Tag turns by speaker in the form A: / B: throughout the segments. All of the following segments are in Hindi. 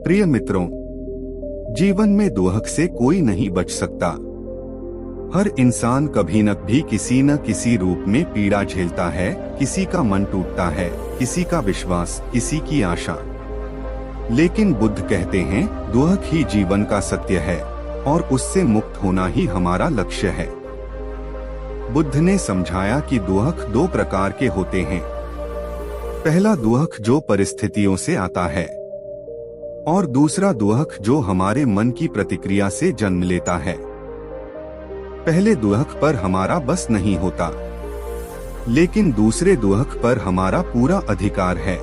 A: प्रिय मित्रों, जीवन में दुख से कोई नहीं बच सकता। हर इंसान कभी न भी किसी न किसी रूप में पीड़ा झेलता है। किसी का मन टूटता है, किसी का विश्वास, किसी की आशा। लेकिन बुद्ध कहते हैं, दुख ही जीवन का सत्य है और उससे मुक्त होना ही हमारा लक्ष्य है। बुद्ध ने समझाया कि दुख दो प्रकार के होते हैं। पहला दुख जो परिस्थितियों से आता है और दूसरा दुख जो हमारे मन की प्रतिक्रिया से जन्म लेता है। पहले दुख पर हमारा बस नहीं होता, लेकिन दूसरे दुख पर हमारा पूरा अधिकार है।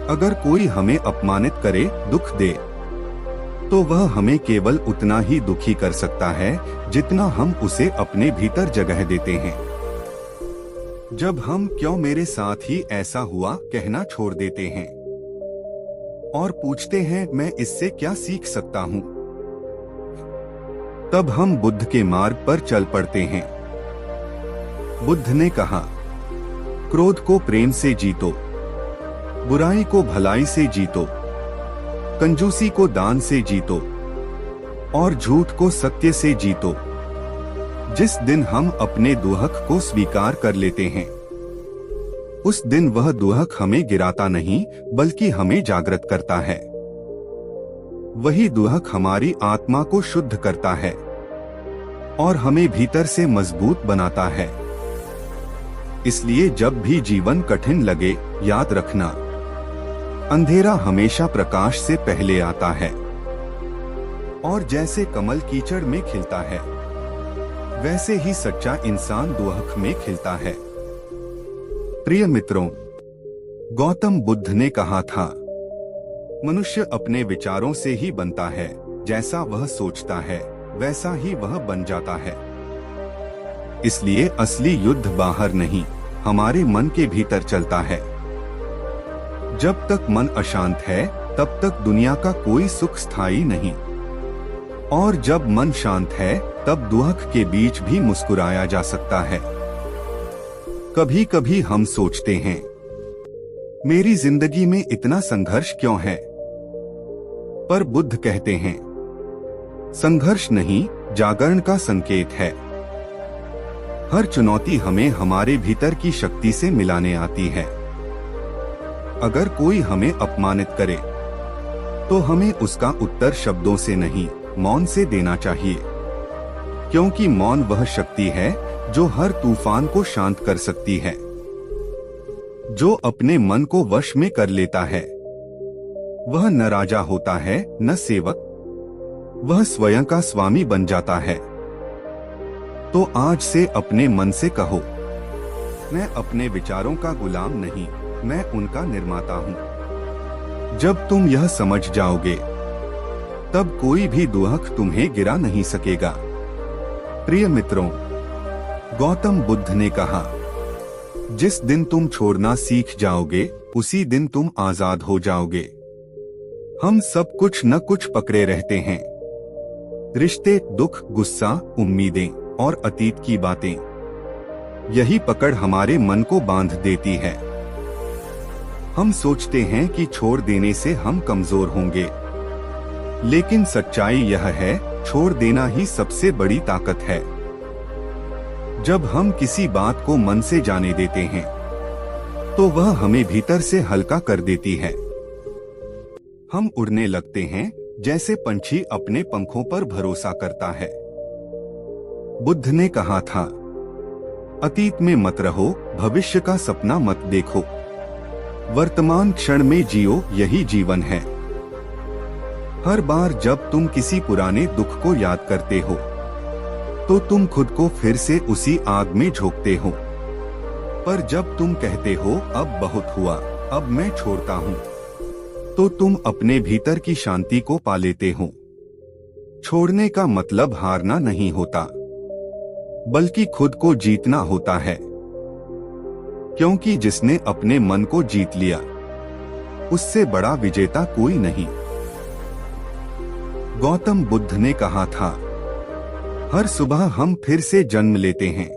A: अगर कोई हमें अपमानित करे, दुख दे, तो वह हमें केवल उतना ही दुखी कर सकता है जितना हम उसे अपने भीतर जगह देते हैं। जब हम क्यों मेरे साथ ही ऐसा हुआ कहना छोड़ देते हैं और पूछते हैं, मैं इससे क्या सीख सकता हूँ, तब हम बुद्ध के मार्ग पर चल पड़ते हैं। बुद्ध ने कहा, क्रोध को प्रेम से जीतो, बुराई को भलाई से जीतो, कंजूसी को दान से जीतो और झूठ को सत्य से जीतो। जिस दिन हम अपने दुख को स्वीकार कर लेते हैं, उस दिन वह दुख हमें गिराता नहीं बल्कि हमें जागृत करता है। वही दुख हमारी आत्मा को शुद्ध करता है और हमें भीतर से मजबूत बनाता है। इसलिए जब भी जीवन कठिन लगे, याद रखना, अंधेरा हमेशा प्रकाश से पहले आता है और जैसे कमल कीचड़ में खिलता है, वैसे ही सच्चा इंसान दुख में खिलता है। प्रिय मित्रों, गौतम बुद्ध ने कहा था, मनुष्य अपने विचारों से ही बनता है। जैसा वह सोचता है वैसा ही वह बन जाता है। इसलिए असली युद्ध बाहर नहीं, हमारे मन के भीतर चलता है। जब तक मन अशांत है, तब तक दुनिया का कोई सुख स्थायी नहीं, और जब मन शांत है, तब दुख के बीच भी मुस्कुराया जा सकता है। कभी कभी हम सोचते हैं, मेरी जिंदगी में इतना संघर्ष क्यों है? पर बुद्ध कहते हैं, संघर्ष नहीं, जागरण का संकेत है। हर चुनौती हमें हमारे भीतर की शक्ति से मिलाने आती है। अगर कोई हमें अपमानित करे, तो हमें उसका उत्तर शब्दों से नहीं, मौन से देना चाहिए, क्योंकि मौन वह शक्ति है जो हर तूफान को शांत कर सकती है। जो अपने मन को वश में कर लेता है, वह न राजा होता है न सेवक, वह स्वयं का स्वामी बन जाता है। तो आज से अपने मन से कहो, मैं अपने विचारों का गुलाम नहीं, मैं उनका निर्माता हूँ। जब तुम यह समझ जाओगे, तब कोई भी दुख तुम्हें गिरा नहीं सकेगा। प्रिय मित्रों, गौतम बुद्ध ने कहा, जिस दिन तुम छोड़ना सीख जाओगे, उसी दिन तुम आजाद हो जाओगे। हम सब कुछ न कुछ पकड़े रहते हैं। रिश्ते, दुख, गुस्सा, उम्मीदें और अतीत की बातें। यही पकड़ हमारे मन को बांध देती है। हम सोचते हैं कि छोड़ देने से हम कमजोर होंगे, लेकिन सच्चाई यह है, छोड़ देना ही सबसे बड़ी ताकत है। जब हम किसी बात को मन से जाने देते हैं, तो वह हमें भीतर से हल्का कर देती है। हम उड़ने लगते हैं जैसे पंछी अपने पंखों पर भरोसा करता है। बुद्ध ने कहा था, अतीत में मत रहो, भविष्य का सपना मत देखो, वर्तमान क्षण में जियो, यही जीवन है। हर बार जब तुम किसी पुराने दुख को याद करते हो, तो तुम खुद को फिर से उसी आग में झोंकते हो। पर जब तुम कहते हो, अब बहुत हुआ, अब मैं छोड़ता हूँ, तो तुम अपने भीतर की शांति को पा लेते हो। छोड़ने का मतलब हारना नहीं होता, बल्कि खुद को जीतना होता है। क्योंकि जिसने अपने मन को जीत लिया, उससे बड़ा विजेता कोई नहीं। गौतम बुद्ध ने कहा था, हर सुबह हम फिर से जन्म लेते हैं।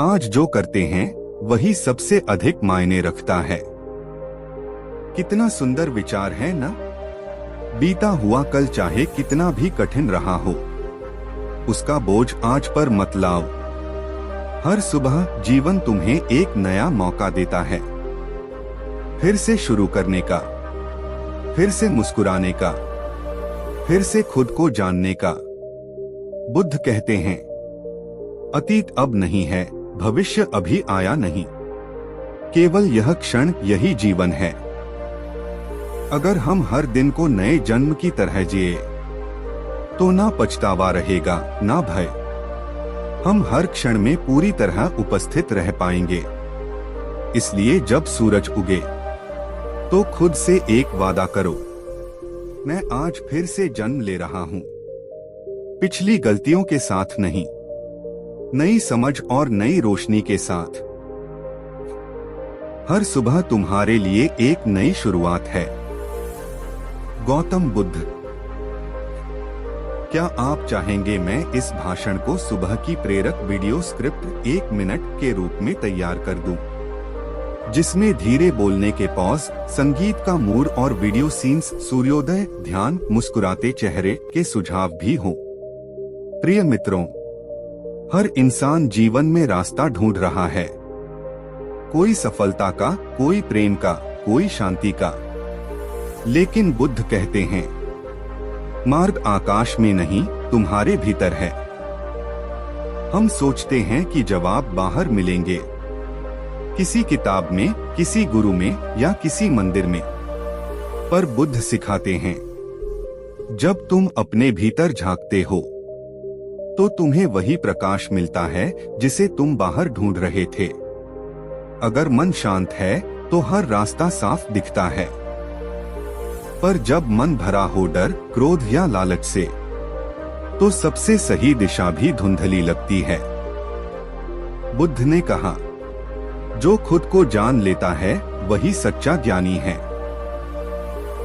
A: आज जो करते हैं, वही सबसे अधिक मायने रखता है। कितना सुंदर विचार है ना? बीता हुआ कल चाहे कितना भी कठिन रहा हो, उसका बोझ आज पर मत लाओ। हर सुबह जीवन तुम्हें एक नया मौका देता है, फिर से शुरू करने का, फिर से मुस्कुराने का, फिर से खुद को जानने का। बुद्ध कहते हैं, अतीत अब नहीं है, भविष्य अभी आया नहीं, केवल यह क्षण, यही जीवन है। अगर हम हर दिन को नए जन्म की तरह जिए तो ना पछतावा रहेगा, ना भय। हम हर क्षण में पूरी तरह उपस्थित रह पाएंगे। इसलिए जब सूरज उगे तो खुद से एक वादा करो, मैं आज फिर से जन्म ले रहा हूं। पिछली गलतियों के साथ नहीं, नई समझ और नई रोशनी के साथ। हर सुबह तुम्हारे लिए एक नई शुरुआत है। गौतम बुद्ध। क्या आप चाहेंगे मैं इस भाषण को सुबह की प्रेरक वीडियो स्क्रिप्ट 1 मिनट के रूप में तैयार कर दूं, जिसमें धीरे बोलने के पॉज, संगीत का मूड और वीडियो सीन्स, सूर्योदय, ध्यान, मुस्कुराते चेहरे के सुझाव भी हों? प्रिय मित्रों, हर इंसान जीवन में रास्ता ढूंढ रहा है। कोई सफलता का, कोई प्रेम का, कोई शांति का। लेकिन बुद्ध कहते हैं, मार्ग आकाश में नहीं, तुम्हारे भीतर है। हम सोचते हैं कि जवाब बाहर मिलेंगे, किसी किताब में, किसी गुरु में या किसी मंदिर में। पर बुद्ध सिखाते हैं, जब तुम अपने भीतर झांकते हो तो तुम्हें वही प्रकाश मिलता है जिसे तुम बाहर ढूंढ रहे थे। अगर मन शांत है तो हर रास्ता साफ दिखता है, पर जब मन भरा हो डर, क्रोध या लालच से, तो सबसे सही दिशा भी धुंधली लगती है। बुद्ध ने कहा, जो खुद को जान लेता है वही सच्चा ज्ञानी है,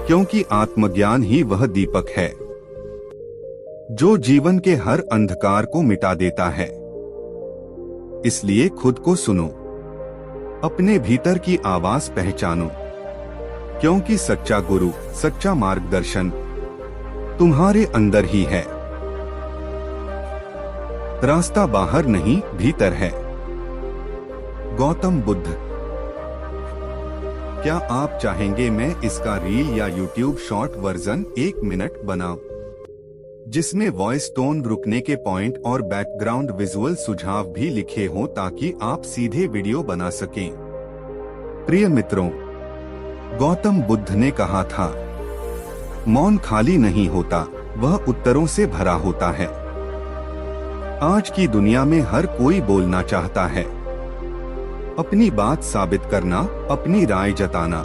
A: क्योंकि आत्मज्ञान ही वह दीपक है जो जीवन के हर अंधकार को मिटा देता है। इसलिए खुद को सुनो, अपने भीतर की आवाज पहचानो, क्योंकि सच्चा गुरु, सच्चा मार्गदर्शन तुम्हारे अंदर ही है। रास्ता बाहर नहीं, भीतर है। गौतम बुद्ध। क्या आप चाहेंगे मैं इसका रील या यूट्यूब शॉर्ट वर्जन 1 मिनट बनाऊं, जिसमें वॉइस टोन, रुकने के पॉइंट और बैकग्राउंड विजुअल सुझाव भी लिखे हों, ताकि आप सीधे वीडियो बना सकें? प्रिय मित्रों, गौतम बुद्ध ने कहा था, मौन खाली नहीं होता, वह उत्तरों से भरा होता है। आज की दुनिया में हर कोई बोलना चाहता है, अपनी बात साबित करना, अपनी राय जताना,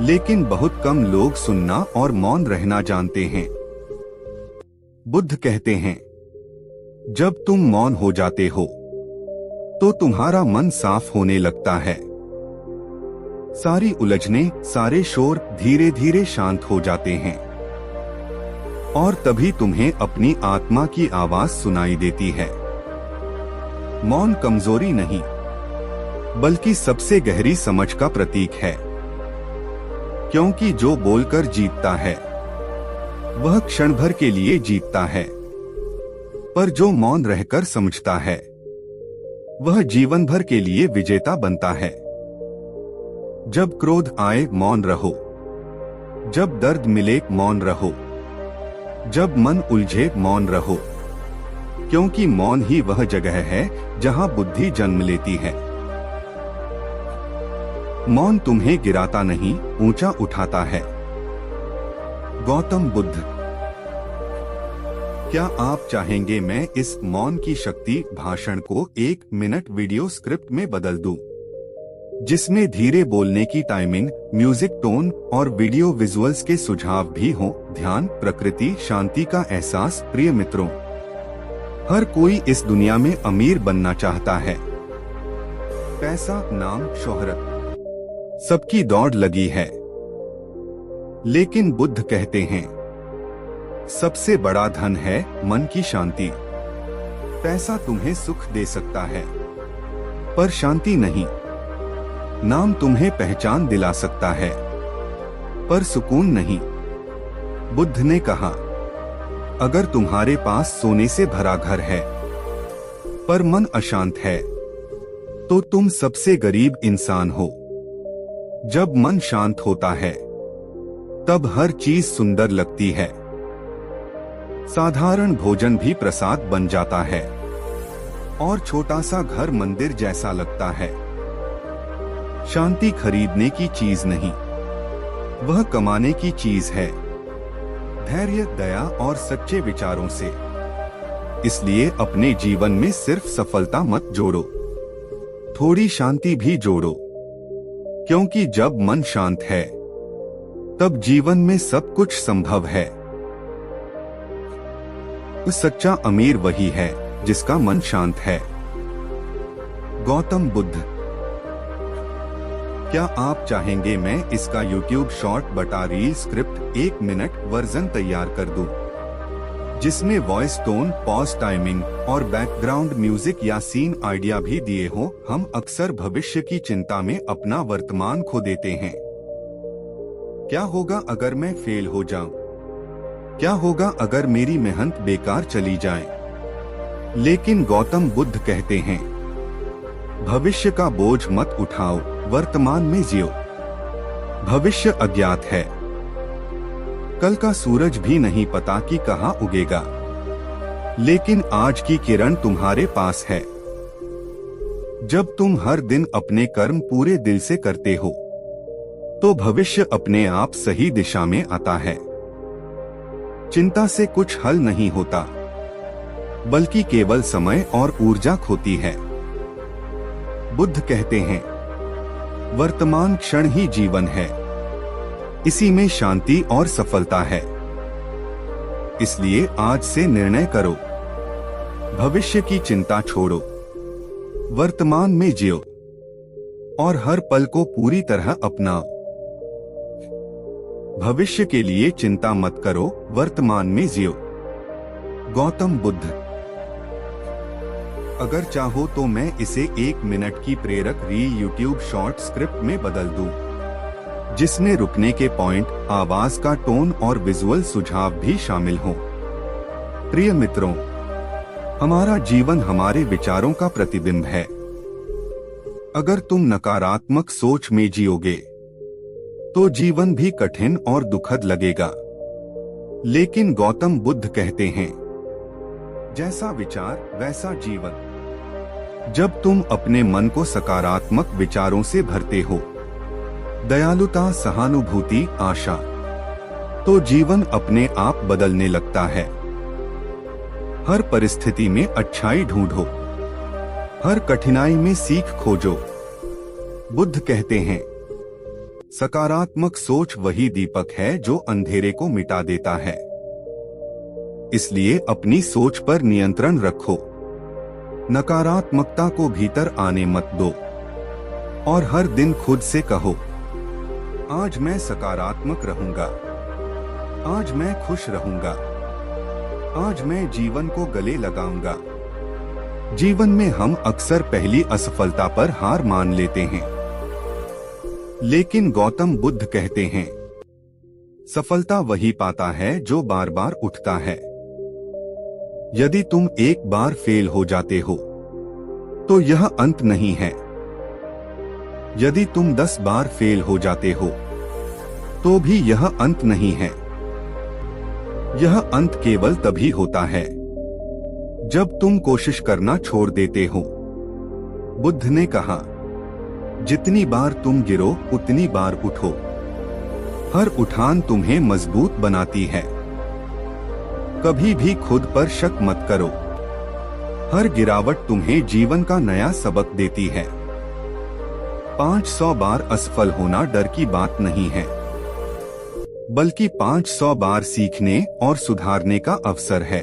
A: लेकिन बहुत कम लोग सुनना और मौन रहना जानते हैं। बुद्ध कहते हैं, जब तुम मौन हो जाते हो तो तुम्हारा मन साफ होने लगता है। सारी उलझने, सारे शोर धीरे धीरे शांत हो जाते हैं, और तभी तुम्हें अपनी आत्मा की आवाज सुनाई देती है। मौन कमजोरी नहीं, बल्कि सबसे गहरी समझ का प्रतीक है, क्योंकि जो बोलकर जीतता है वह क्षण भर के लिए जीतता है, पर जो मौन रहकर समझता है वह जीवन भर के लिए विजेता बनता है। जब क्रोध आए, मौन रहो। जब दर्द मिले, मौन रहो। जब मन उलझे, मौन रहो, क्योंकि मौन ही वह जगह है जहां बुद्धि जन्म लेती है। मौन तुम्हें गिराता नहीं, ऊंचा उठाता है। गौतम बुद्ध। क्या आप चाहेंगे मैं इस मौन की शक्ति भाषण को 1 मिनट वीडियो स्क्रिप्ट में बदल दूं, जिसमें धीरे बोलने की टाइमिंग, म्यूजिक टोन और वीडियो विजुअल्स के सुझाव भी हों? ध्यान, प्रकृति, शांति का एहसास। प्रिय मित्रों, हर कोई इस दुनिया में अमीर बनना चाहता है। पैसा, नाम, शोहरत, सबकी दौड़ लगी है। लेकिन बुद्ध कहते हैं, सबसे बड़ा धन है मन की शांति। पैसा तुम्हें सुख दे सकता है, पर शांति नहीं। नाम तुम्हें पहचान दिला सकता है, पर सुकून नहीं। बुद्ध ने कहा, अगर तुम्हारे पास सोने से भरा घर है पर मन अशांत है तो तुम सबसे गरीब इंसान हो। जब मन शांत होता है तब हर चीज सुंदर लगती है। साधारण भोजन भी प्रसाद बन जाता है और छोटा सा घर मंदिर जैसा लगता है। शांति खरीदने की चीज नहीं, वह कमाने की चीज है, धैर्य, दया और सच्चे विचारों से। इसलिए अपने जीवन में सिर्फ सफलता मत जोड़ो, थोड़ी शांति भी जोड़ो, क्योंकि जब मन शांत है तब जीवन में सब कुछ संभव है। सच्चा अमीर वही है जिसका मन शांत है। गौतम बुद्ध। क्या आप चाहेंगे मैं इसका YouTube शॉर्ट बटा रील स्क्रिप्ट 1 मिनट वर्जन तैयार कर दूं, जिसमें वॉइस टोन, पॉज टाइमिंग और बैकग्राउंड म्यूजिक या सीन आइडिया भी दिए हों। हम अक्सर भविष्य की चिंता में अपना वर्तमान खो देते हैं। क्या होगा अगर मैं फेल हो जाऊं? क्या होगा अगर मेरी मेहनत बेकार चली जाए? लेकिन गौतम बुद्ध कहते हैं, भविष्य का बोझ मत उठाओ, वर्तमान में जियो। भविष्य अज्ञात है, कल का सूरज भी नहीं पता कि कहाँ उगेगा, लेकिन आज की किरण तुम्हारे पास है। जब तुम हर दिन अपने कर्म पूरे दिल से करते हो तो भविष्य अपने आप सही दिशा में आता है। चिंता से कुछ हल नहीं होता, बल्कि केवल समय और ऊर्जा खोती है। बुद्ध कहते हैं, वर्तमान क्षण ही जीवन है, इसी में शांति और सफलता है। इसलिए आज से निर्णय करो, भविष्य की चिंता छोड़ो, वर्तमान में जियो और हर पल को पूरी तरह अपनाओ। भविष्य के लिए चिंता मत करो, वर्तमान में जियो। गौतम बुद्ध। अगर चाहो तो मैं इसे 1 मिनट की प्रेरक रील YouTube शॉर्ट स्क्रिप्ट में बदल दूं, जिसमें रुकने के पॉइंट, आवाज का टोन और विजुअल सुझाव भी शामिल हों। प्रिय मित्रों, हमारा जीवन हमारे विचारों का प्रतिबिंब है। अगर तुम नकारात्मक सोच में जियोगे तो जीवन भी कठिन और दुखद लगेगा। लेकिन गौतम बुद्ध कहते हैं, जैसा विचार वैसा जीवन। जब तुम अपने मन को सकारात्मक विचारों से भरते हो, दयालुता, सहानुभूति, आशा, तो जीवन अपने आप बदलने लगता है। हर परिस्थिति में अच्छाई ढूंढो, हर कठिनाई में सीख खोजो। बुद्ध कहते हैं, सकारात्मक सोच वही दीपक है जो अंधेरे को मिटा देता है। इसलिए अपनी सोच पर नियंत्रण रखो, नकारात्मकता को भीतर आने मत दो और हर दिन खुद से कहो, आज मैं सकारात्मक रहूंगा, आज मैं खुश रहूंगा, आज मैं जीवन को गले लगाऊंगा। जीवन में हम अक्सर पहली असफलता पर हार मान लेते हैं, लेकिन गौतम बुद्ध कहते हैं, सफलता वही पाता है जो बार बार उठता है। यदि तुम एक बार फेल हो जाते हो तो यह अंत नहीं है। यदि तुम 10 बार फेल हो जाते हो तो भी यह अंत नहीं है। यह अंत केवल तभी होता है जब तुम कोशिश करना छोड़ देते हो। बुद्ध ने कहा, जितनी बार तुम गिरो उतनी बार उठो। हर उठान तुम्हें मजबूत बनाती है। कभी भी खुद पर शक मत करो। हर गिरावट तुम्हें जीवन का नया सबक देती है। 500 बार असफल होना डर की बात नहीं है, बल्कि 500 बार सीखने और सुधारने का अवसर है।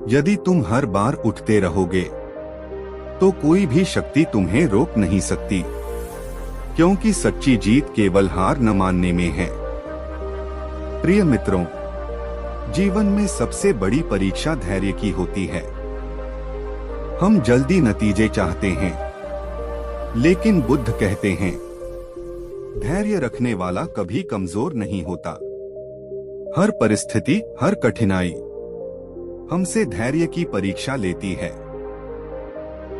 A: यदि तुम हर बार उठते रहोगे तो कोई भी शक्ति तुम्हें रोक नहीं सकती, क्योंकि सच्ची जीत केवल हार न मानने में है। प्रिय मित्रों, जीवन में सबसे बड़ी परीक्षा धैर्य की होती है। हम जल्दी नतीजे चाहते हैं, लेकिन बुद्ध कहते हैं, धैर्य रखने वाला कभी कमजोर नहीं होता। हर परिस्थिति, हर कठिनाई हमसे धैर्य की परीक्षा लेती है।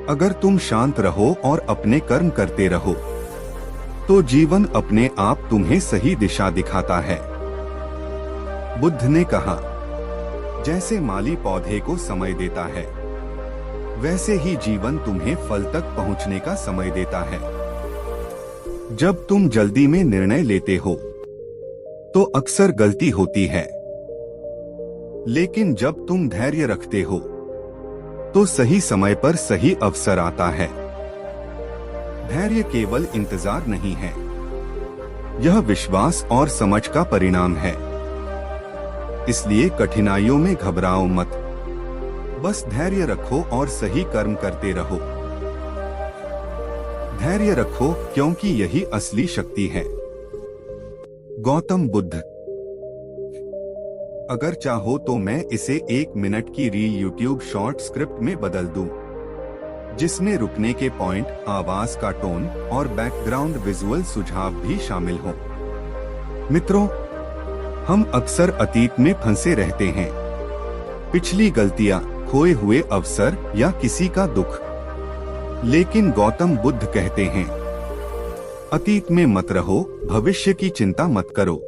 A: अगर तुम शांत रहो और अपने कर्म करते रहो तो जीवन अपने आप तुम्हें सही दिशा दिखाता है। बुद्ध ने कहा, जैसे माली पौधे को समय देता है, वैसे ही जीवन तुम्हें फल तक पहुंचने का समय देता है। जब तुम जल्दी में निर्णय लेते हो तो अक्सर गलती होती है, लेकिन जब तुम धैर्य रखते हो तो सही समय पर सही अवसर आता है। धैर्य केवल इंतजार नहीं है, यह विश्वास और समझ का परिणाम है। इसलिए कठिनाइयों में घबराओ मत, बस धैर्य रखो और सही कर्म करते रहो। धैर्य रखो क्योंकि यही असली शक्ति है। गौतम बुद्ध। अगर चाहो तो मैं इसे 1 मिनट की रील यूट्यूब शॉर्ट स्क्रिप्ट में बदल दूं, जिसमें रुकने के पॉइंट, आवाज का टोन और बैकग्राउंड विजुअल सुझाव भी शामिल हों। मित्रों, हम अक्सर अतीत में फंसे रहते हैं। पिछली गलतियां, खोए हुए अवसर या किसी का दुख। लेकिन गौतम बुद्ध कहते हैं, अतीत में मत रहो, भविष्य की चिंता मत करो,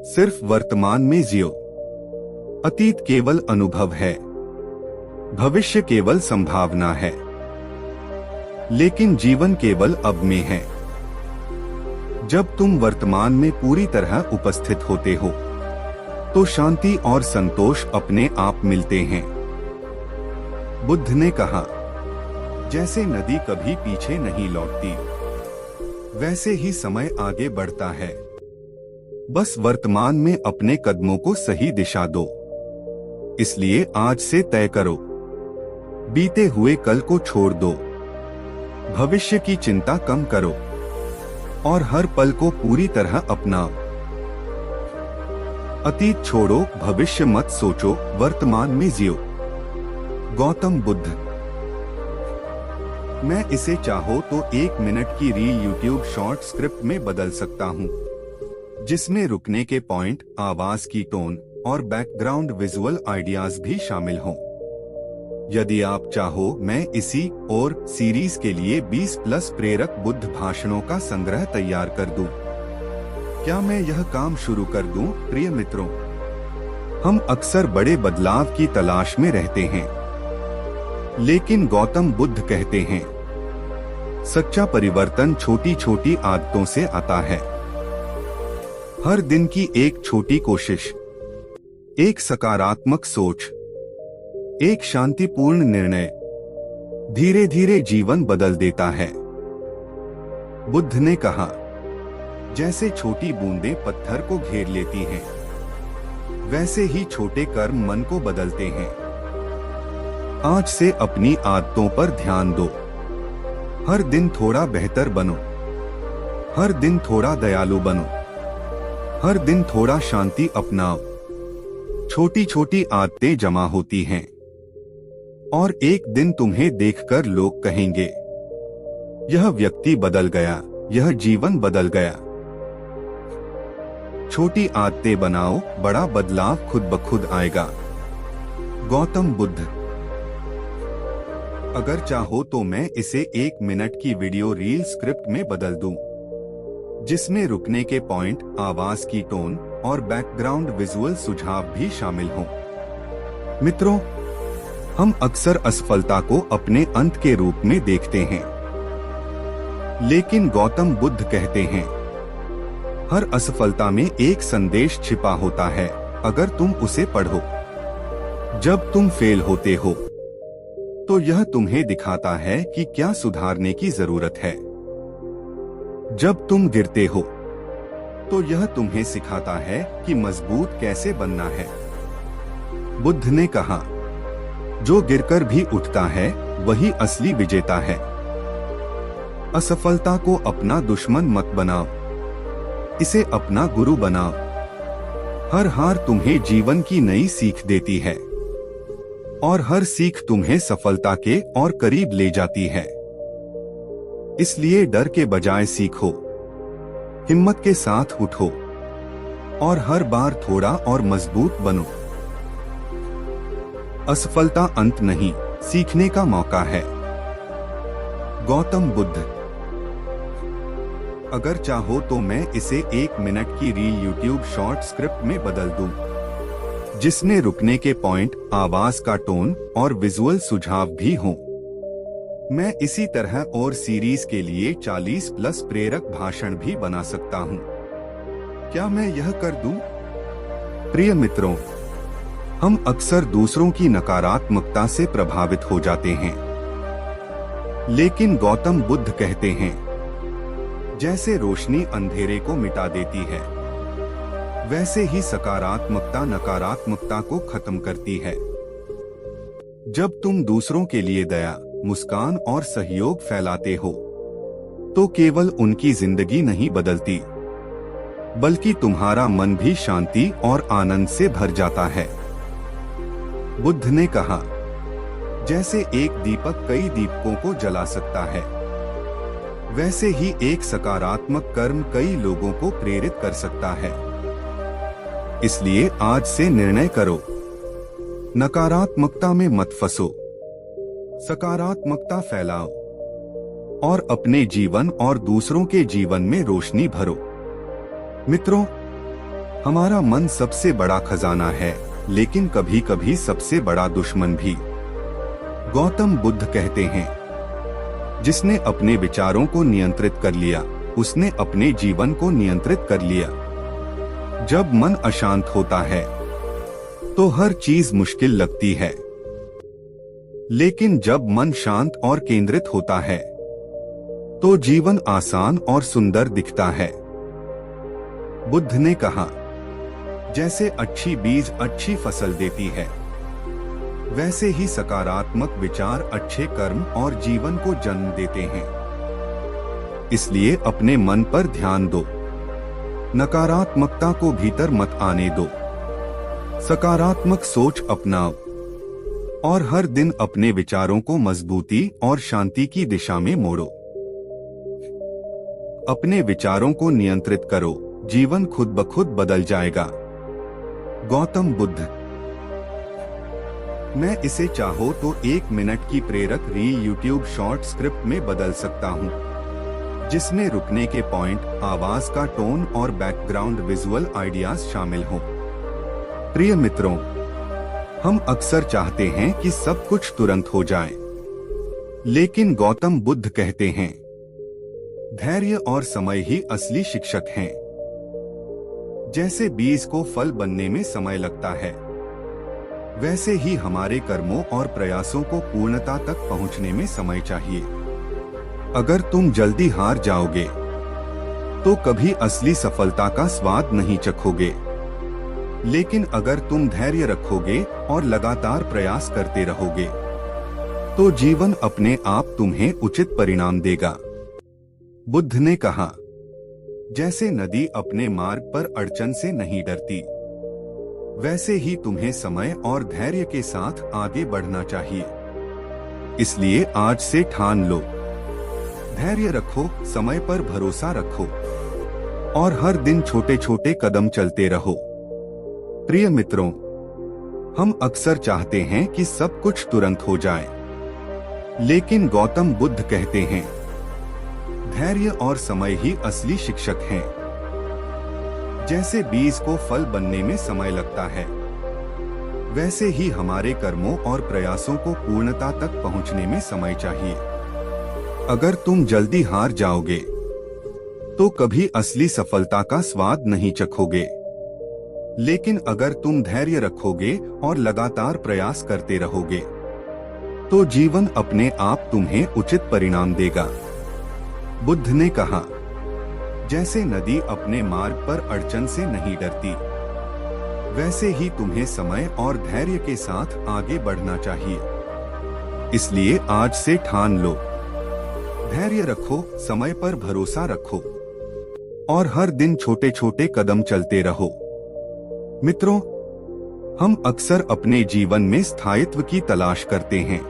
A: सिर्फ वर्तमान में जियो। अतीत केवल अनुभव है, भविष्य केवल संभावना है, लेकिन जीवन केवल अब में है। जब तुम वर्तमान में पूरी तरह उपस्थित होते हो तो शांति और संतोष अपने आप मिलते हैं। बुद्ध ने कहा, जैसे नदी कभी पीछे नहीं लौटती, वैसे ही समय आगे बढ़ता है। बस वर्तमान में अपने कदमों को सही दिशा दो। इसलिए आज से तय करो, बीते हुए कल को छोड़ दो, भविष्य की चिंता कम करो और हर पल को पूरी तरह अपनाओ। अतीत छोड़ो, भविष्य मत सोचो, वर्तमान में जियो। गौतम बुद्ध। मैं इसे चाहो तो 1 मिनट की रील यूट्यूब शॉर्ट स्क्रिप्ट में बदल सकता हूं, जिसमें रुकने के पॉइंट, आवाज की टोन और बैकग्राउंड विजुअल आइडियाज भी शामिल हों। यदि आप चाहो, मैं इसी और सीरीज के लिए 20+ प्रेरक बुद्ध भाषणों का संग्रह तैयार कर दूं। क्या मैं यह काम शुरू कर दूं? प्रिय मित्रों, हम अक्सर बड़े बदलाव की तलाश में रहते हैं, लेकिन गौतम बुद्ध कहते हैं, सच्चा परिवर्तन छोटी छोटी आदतों से आता है। हर दिन की एक छोटी कोशिश, एक सकारात्मक सोच, एक शांतिपूर्ण निर्णय धीरे धीरे जीवन बदल देता है। बुद्ध ने कहा, जैसे छोटी बूंदें पत्थर को घेर लेती हैं, वैसे ही छोटे कर्म मन को बदलते हैं। आज से अपनी आदतों पर ध्यान दो। हर दिन थोड़ा बेहतर बनो, हर दिन थोड़ा दयालु बनो, हर दिन थोड़ा शांति अपनाओ। छोटी छोटी आदतें जमा होती हैं और एक दिन तुम्हें देखकर लोग कहेंगे, यह व्यक्ति बदल गया, यह जीवन बदल गया। छोटी आदतें बनाओ, बड़ा बदलाव खुद ब खुद आएगा। गौतम बुद्ध। अगर चाहो तो मैं इसे 1 मिनट की वीडियो रील स्क्रिप्ट में बदल दूं, जिसमें रुकने के पॉइंट, आवाज की टोन और बैकग्राउंड विजुअल सुझाव भी शामिल हों। मित्रों, हम अक्सर असफलता को अपने अंत के रूप में देखते हैं, लेकिन गौतम बुद्ध कहते हैं, हर असफलता में एक संदेश छिपा होता है, अगर तुम उसे पढ़ो। जब तुम फेल होते हो तो यह तुम्हें दिखाता है कि क्या सुधारने की जरूरत है। जब तुम गिरते हो तो यह तुम्हें सिखाता है कि मजबूत कैसे बनना है। बुद्ध ने कहा, जो गिरकर भी उठता है वही असली विजेता है। असफलता को अपना दुश्मन मत बनाओ, इसे अपना गुरु बनाओ। हर हार तुम्हें जीवन की नई सीख देती है और हर सीख तुम्हें सफलता के और करीब ले जाती है। इसलिए डर के बजाय सीखो, हिम्मत के साथ उठो और हर बार थोड़ा और मजबूत बनो। असफलता अंत नहीं, सीखने का मौका है। गौतम बुद्ध। अगर चाहो तो मैं इसे 1 मिनट की रील यूट्यूब शॉर्ट स्क्रिप्ट में बदल दूं, जिसमें रुकने के पॉइंट, आवाज का टोन और विजुअल सुझाव भी हों। मैं इसी तरह और सीरीज के लिए 40+ प्रेरक भाषण भी बना सकता हूं। क्या मैं यह कर दूं? प्रिय मित्रों, हम अक्सर दूसरों की नकारात्मकता से प्रभावित हो जाते हैं, लेकिन गौतम बुद्ध कहते हैं, जैसे रोशनी अंधेरे को मिटा देती है, वैसे ही सकारात्मकता नकारात्मकता को खत्म करती है। जब तुम दूसरों के लिए दया, मुस्कान और सहयोग फैलाते हो, तो केवल उनकी जिंदगी नहीं बदलती, बल्कि तुम्हारा मन भी शांति और आनंद से भर जाता है। बुद्ध ने कहा, जैसे एक दीपक कई दीपकों को जला सकता है, वैसे ही एक सकारात्मक कर्म कई लोगों को प्रेरित कर सकता है। इसलिए आज से निर्णय करो, नकारात्मकता में मत फंसो, सकारात्मकता फैलाओ और अपने जीवन और दूसरों के जीवन में रोशनी भरो। मित्रों, हमारा मन सबसे बड़ा खजाना है, लेकिन कभी कभी सबसे बड़ा दुश्मन भी। गौतम बुद्ध कहते हैं, जिसने अपने विचारों को नियंत्रित कर लिया, उसने अपने जीवन को नियंत्रित कर लिया। जब मन अशांत होता है, तो हर चीज मुश्किल लगती है, लेकिन जब मन शांत और केंद्रित होता है, तो जीवन आसान और सुंदर दिखता है। बुद्ध ने कहा, जैसे अच्छी बीज अच्छी फसल देती है, वैसे ही सकारात्मक विचार अच्छे कर्म और जीवन को जन्म देते हैं। इसलिए अपने मन पर ध्यान दो, नकारात्मकता को भीतर मत आने दो, सकारात्मक सोच अपनाओ और हर दिन अपने विचारों को मजबूती और शांति की दिशा में मोड़ो। अपने विचारों को नियंत्रित करो, जीवन खुद ब खुद बदल जाएगा। गौतम बुद्ध। मैं इसे चाहो तो 1 मिनट की प्रेरक रील यूट्यूब शॉर्ट स्क्रिप्ट में बदल सकता हूं, जिसमें रुकने के पॉइंट, आवाज का टोन और बैकग्राउंड विजुअल आइडियाज शामिल हों। प्रिय मित्रों, हम अक्सर चाहते हैं कि सब कुछ तुरंत हो जाए, लेकिन गौतम बुद्ध कहते हैं, धैर्य और समय ही असली शिक्षक हैं। जैसे बीज को फल बनने में समय लगता है, वैसे ही हमारे कर्मों और प्रयासों को पूर्णता तक पहुंचने में समय चाहिए। अगर तुम जल्दी हार जाओगे, तो कभी असली सफलता का स्वाद नहीं चखोगे। लेकिन अगर तुम धैर्य रखोगे और लगातार प्रयास करते रहोगे, तो जीवन अपने आप तुम्हें उचित परिणाम देगा। बुद्ध ने कहा, जैसे नदी अपने मार्ग पर अड़चन से नहीं डरती, वैसे ही तुम्हें समय और धैर्य के साथ आगे बढ़ना चाहिए। इसलिए आज से ठान लो, धैर्य रखो, समय पर भरोसा रखो और हर दिन छोटे छोटे कदम चलते रहो। प्रिय मित्रों, हम अक्सर चाहते हैं कि सब कुछ तुरंत हो जाए, लेकिन गौतम बुद्ध कहते हैं, धैर्य और समय ही असली शिक्षक हैं। जैसे बीज को फल बनने में समय लगता है, वैसे ही हमारे कर्मों और प्रयासों को पूर्णता तक पहुंचने में समय चाहिए। अगर तुम जल्दी हार जाओगे, तो कभी असली सफलता का स्वाद नहीं चखोगे। लेकिन अगर तुम धैर्य रखोगे और लगातार प्रयास करते रहोगे, तो जीवन अपने आप तुम्हें उचित परिणाम देगा। बुद्ध ने कहा, जैसे नदी अपने मार्ग पर अड़चन से नहीं डरती, वैसे ही तुम्हें समय और धैर्य के साथ आगे बढ़ना चाहिए। इसलिए आज से ठान लो, धैर्य रखो, समय पर भरोसा रखो और हर दिन छोटे छोटे कदम चलते रहो। मित्रों, हम अक्सर अपने जीवन में स्थायित्व की तलाश करते हैं,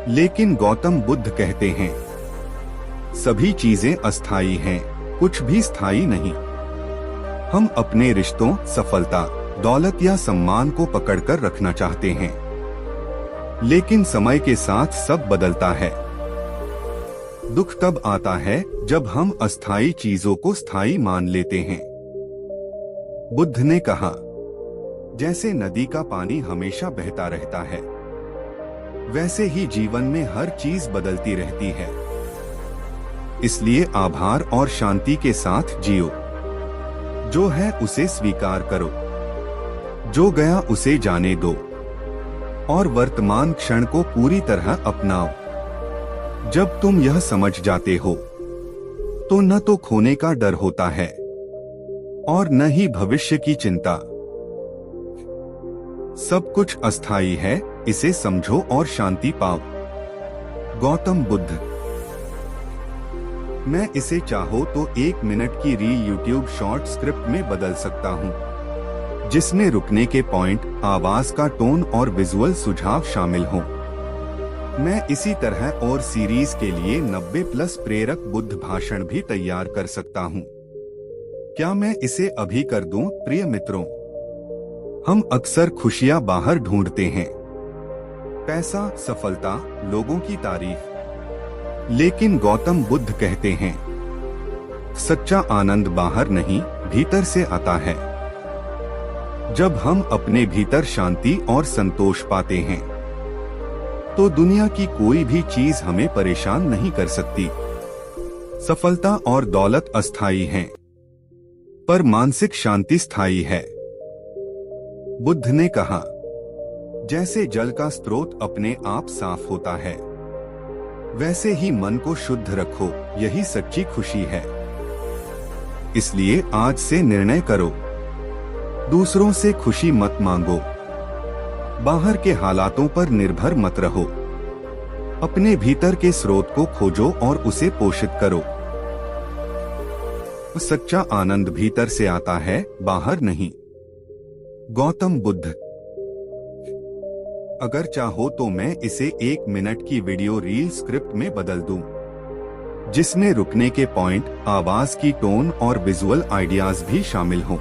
A: लेकिन गौतम बुद्ध कहते हैं, सभी चीजें अस्थायी हैं। कुछ भी स्थायी नहीं। हम अपने रिश्तों, सफलता, दौलत या सम्मान को पकड़कर रखना चाहते हैं, लेकिन समय के साथ सब बदलता है। दुख तब आता है जब हम अस्थायी चीजों को स्थायी मान लेते हैं। बुद्ध ने कहा, जैसे नदी का पानी हमेशा बहता रहता है, वैसे ही जीवन में हर चीज बदलती रहती है। इसलिए आभार और शांति के साथ जियो। जो है उसे स्वीकार करो, जो गया उसे जाने दो, और वर्तमान क्षण को पूरी तरह अपनाओ। जब तुम यह समझ जाते हो, तो न तो खोने का डर होता है और न ही भविष्य की चिंता। सब कुछ अस्थायी है, इसे समझो और शांति पाओ। गौतम बुद्ध। मैं इसे चाहो तो 1 मिनट की यूट्यूब शॉर्ट स्क्रिप्ट में बदल सकता हूँ, जिसमें रुकने के पॉइंट, आवाज का टोन और विजुअल सुझाव शामिल हों। मैं इसी तरह और सीरीज के लिए 90+ प्रेरक बुद्ध भाषण भी तैयार कर सकता हूँ। क्या मैं इसे अभी कर दूं? प्रिय मित्रों, हम अक्सर खुशियां बाहर ढूंढते हैं, पैसा, सफलता, लोगों की तारीफ। लेकिन गौतम बुद्ध कहते हैं, सच्चा आनंद बाहर नहीं, भीतर से आता है। जब हम अपने भीतर शांति और संतोष पाते हैं, तो दुनिया की कोई भी चीज हमें परेशान नहीं कर सकती। सफलता और दौलत अस्थायी हैं, पर मानसिक शांति स्थायी है। बुद्ध ने कहा, जैसे जल का स्रोत अपने आप साफ होता है, वैसे ही मन को शुद्ध रखो, यही सच्ची खुशी है। इसलिए आज से निर्णय करो, दूसरों से खुशी मत मांगो, बाहर के हालातों पर निर्भर मत रहो। अपने भीतर के स्रोत को खोजो और उसे पोषित करो। सच्चा आनंद भीतर से आता है, बाहर नहीं। गौतम बुद्ध। अगर चाहो तो मैं इसे 1 मिनट की वीडियो रील स्क्रिप्ट में बदल दूं, जिसमें रुकने के पॉइंट, आवाज की टोन और विजुअल आइडियाज भी शामिल हों।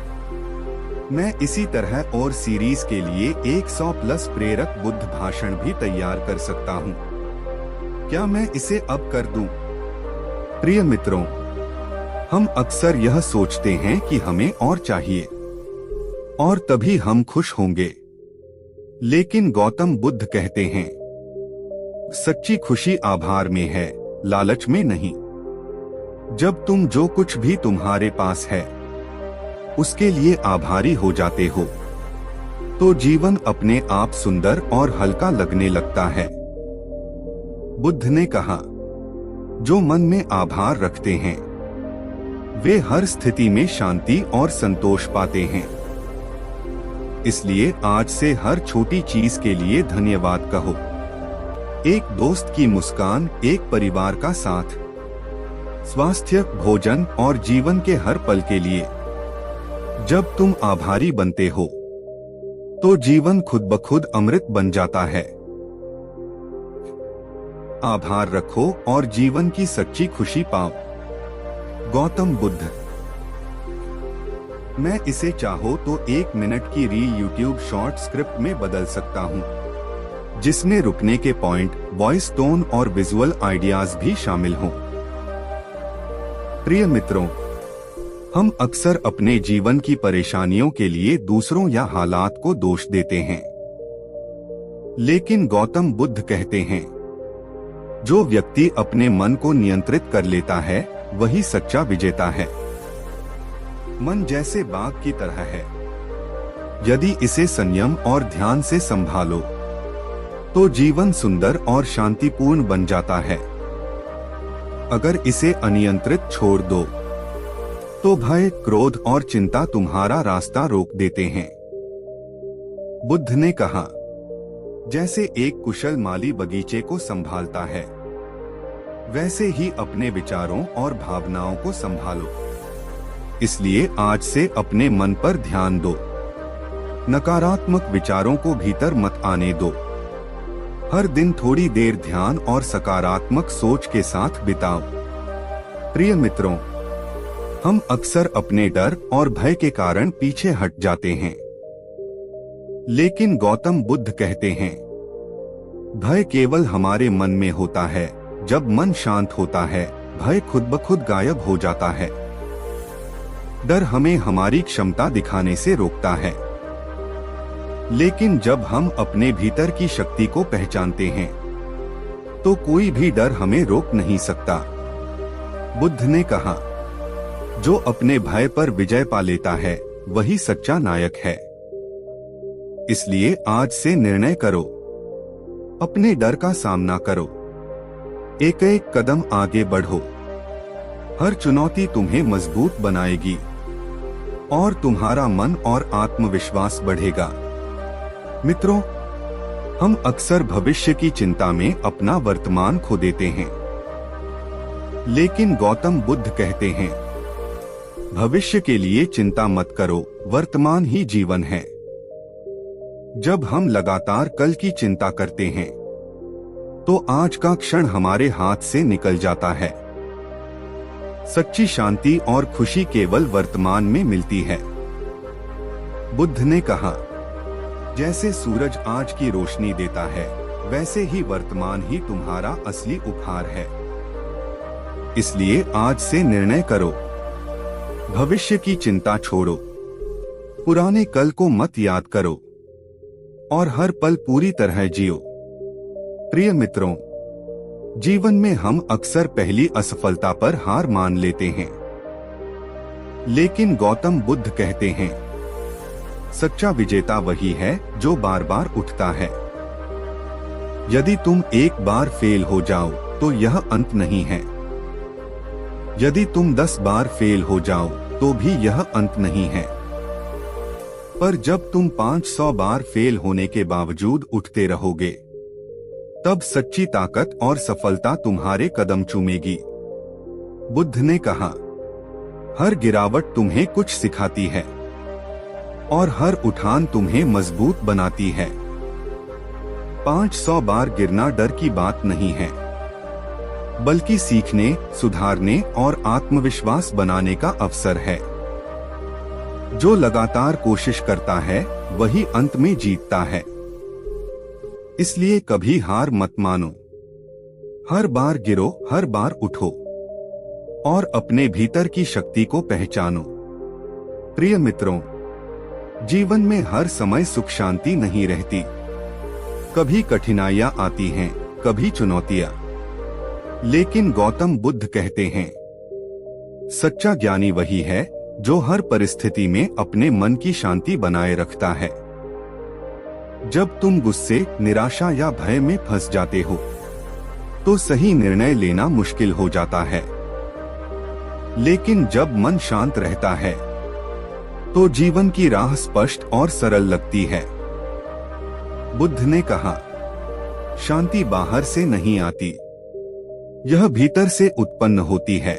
A: मैं इसी तरह और सीरीज के लिए 100+ प्रेरक बुद्ध भाषण भी तैयार कर सकता हूं। क्या मैं इसे अब कर दूं? प्रिय मित्रों, हम अक्सर यह सोचते हैं कि हमें और चाहिए, और तभी हम खुश होंगे। लेकिन गौतम बुद्ध कहते हैं, सच्ची खुशी आभार में है, लालच में नहीं। जब तुम जो कुछ भी तुम्हारे पास है, उसके लिए आभारी हो जाते हो, तो जीवन अपने आप सुंदर और हल्का लगने लगता है। बुद्ध ने कहा, जो मन में आभार रखते हैं, वे हर स्थिति में शांति और संतोष पाते हैं। इसलिए आज से हर छोटी चीज के लिए धन्यवाद कहो। एक दोस्त की मुस्कान, एक परिवार का साथ, स्वास्थ्य, भोजन और जीवन के हर पल के लिए। जब तुम आभारी बनते हो, तो जीवन खुद ब खुद अमृत बन जाता है। आभार रखो और जीवन की सच्ची खुशी पाओ। गौतम बुद्ध। मैं इसे चाहो तो 1 मिनट की यूट्यूब शॉर्ट स्क्रिप्ट में बदल सकता हूँ, जिसमें रुकने के पॉइंट, वॉइस टोन और विजुअल आइडियाज भी शामिल हों। प्रिय मित्रों, हम अक्सर अपने जीवन की परेशानियों के लिए दूसरों या हालात को दोष देते हैं, लेकिन गौतम बुद्ध कहते हैं, जो व्यक्ति अपने मन को नियंत्रित कर लेता है, वही सच्चा विजेता है। मन जैसे बाघ की तरह है, यदि इसे संयम और ध्यान से संभालो, तो जीवन सुंदर और शांतिपूर्ण बन जाता है। अगर इसे अनियंत्रित छोड़ दो, तो भय, क्रोध और चिंता तुम्हारा रास्ता रोक देते हैं। बुद्ध ने कहा, जैसे एक कुशल माली बगीचे को संभालता है, वैसे ही अपने विचारों और भावनाओं को संभालो। इसलिए आज से अपने मन पर ध्यान दो, नकारात्मक विचारों को भीतर मत आने दो। हर दिन थोड़ी देर ध्यान और सकारात्मक सोच के साथ बिताओ। प्रिय मित्रों, हम अक्सर अपने डर और भय के कारण पीछे हट जाते हैं, लेकिन गौतम बुद्ध कहते हैं, भय केवल हमारे मन में होता है। जब मन शांत होता है, भय खुद ब खुद गायब हो जाता है। डर हमें हमारी क्षमता दिखाने से रोकता है, लेकिन जब हम अपने भीतर की शक्ति को पहचानते हैं, तो कोई भी डर हमें रोक नहीं सकता। बुद्ध ने कहा, जो अपने भय पर विजय पा लेता है, वही सच्चा नायक है। इसलिए आज से निर्णय करो, अपने डर का सामना करो, एक एक कदम आगे बढ़ो। हर चुनौती तुम्हें मजबूत बनाएगी और तुम्हारा मन और आत्मविश्वास बढ़ेगा। मित्रों, हम अक्सर भविष्य की चिंता में अपना वर्तमान खो देते हैं, लेकिन गौतम बुद्ध कहते हैं, भविष्य के लिए चिंता मत करो, वर्तमान ही जीवन है। जब हम लगातार कल की चिंता करते हैं, तो आज का क्षण हमारे हाथ से निकल जाता है। सच्ची शांति और खुशी केवल वर्तमान में मिलती है। बुद्ध ने कहा, जैसे सूरज आज की रोशनी देता है, वैसे ही वर्तमान ही तुम्हारा असली उपहार है। इसलिए आज से निर्णय करो, भविष्य की चिंता छोड़ो, पुराने कल को मत याद करो और हर पल पूरी तरह जियो। प्रिय मित्रों, जीवन में हम अक्सर पहली असफलता पर हार मान लेते हैं, लेकिन गौतम बुद्ध कहते हैं, सच्चा विजेता वही है जो बार बार उठता है। यदि तुम एक बार फेल हो जाओ तो यह अंत नहीं है। यदि तुम 10 बार फेल हो जाओ तो भी यह अंत नहीं है। पर जब तुम 500 बार फेल होने के बावजूद उठते रहोगे, तब सच्ची ताकत और सफलता तुम्हारे कदम चूमेगी। बुद्ध ने कहा, हर गिरावट तुम्हें कुछ सिखाती है और हर उठान तुम्हें मजबूत बनाती है। 500 बार गिरना डर की बात नहीं है, बल्कि सीखने, सुधारने और आत्मविश्वास बनाने का अवसर है। जो लगातार कोशिश करता है, वही अंत में जीतता है। इसलिए कभी हार मत मानो। हर बार गिरो, हर बार उठो और अपने भीतर की शक्ति को पहचानो। प्रिय मित्रों, जीवन में हर समय सुख शांति नहीं रहती। कभी कठिनाइयां आती हैं, कभी चुनौतियां। लेकिन गौतम बुद्ध कहते हैं, सच्चा ज्ञानी वही है जो हर परिस्थिति में अपने मन की शांति बनाए रखता है। जब तुम गुस्से, निराशा या भय में फंस जाते हो, तो सही निर्णय लेना मुश्किल हो जाता है। लेकिन जब मन शांत रहता है, तो जीवन की राह स्पष्ट और सरल लगती है। बुद्ध ने कहा, शांति बाहर से नहीं आती, यह भीतर से उत्पन्न होती है।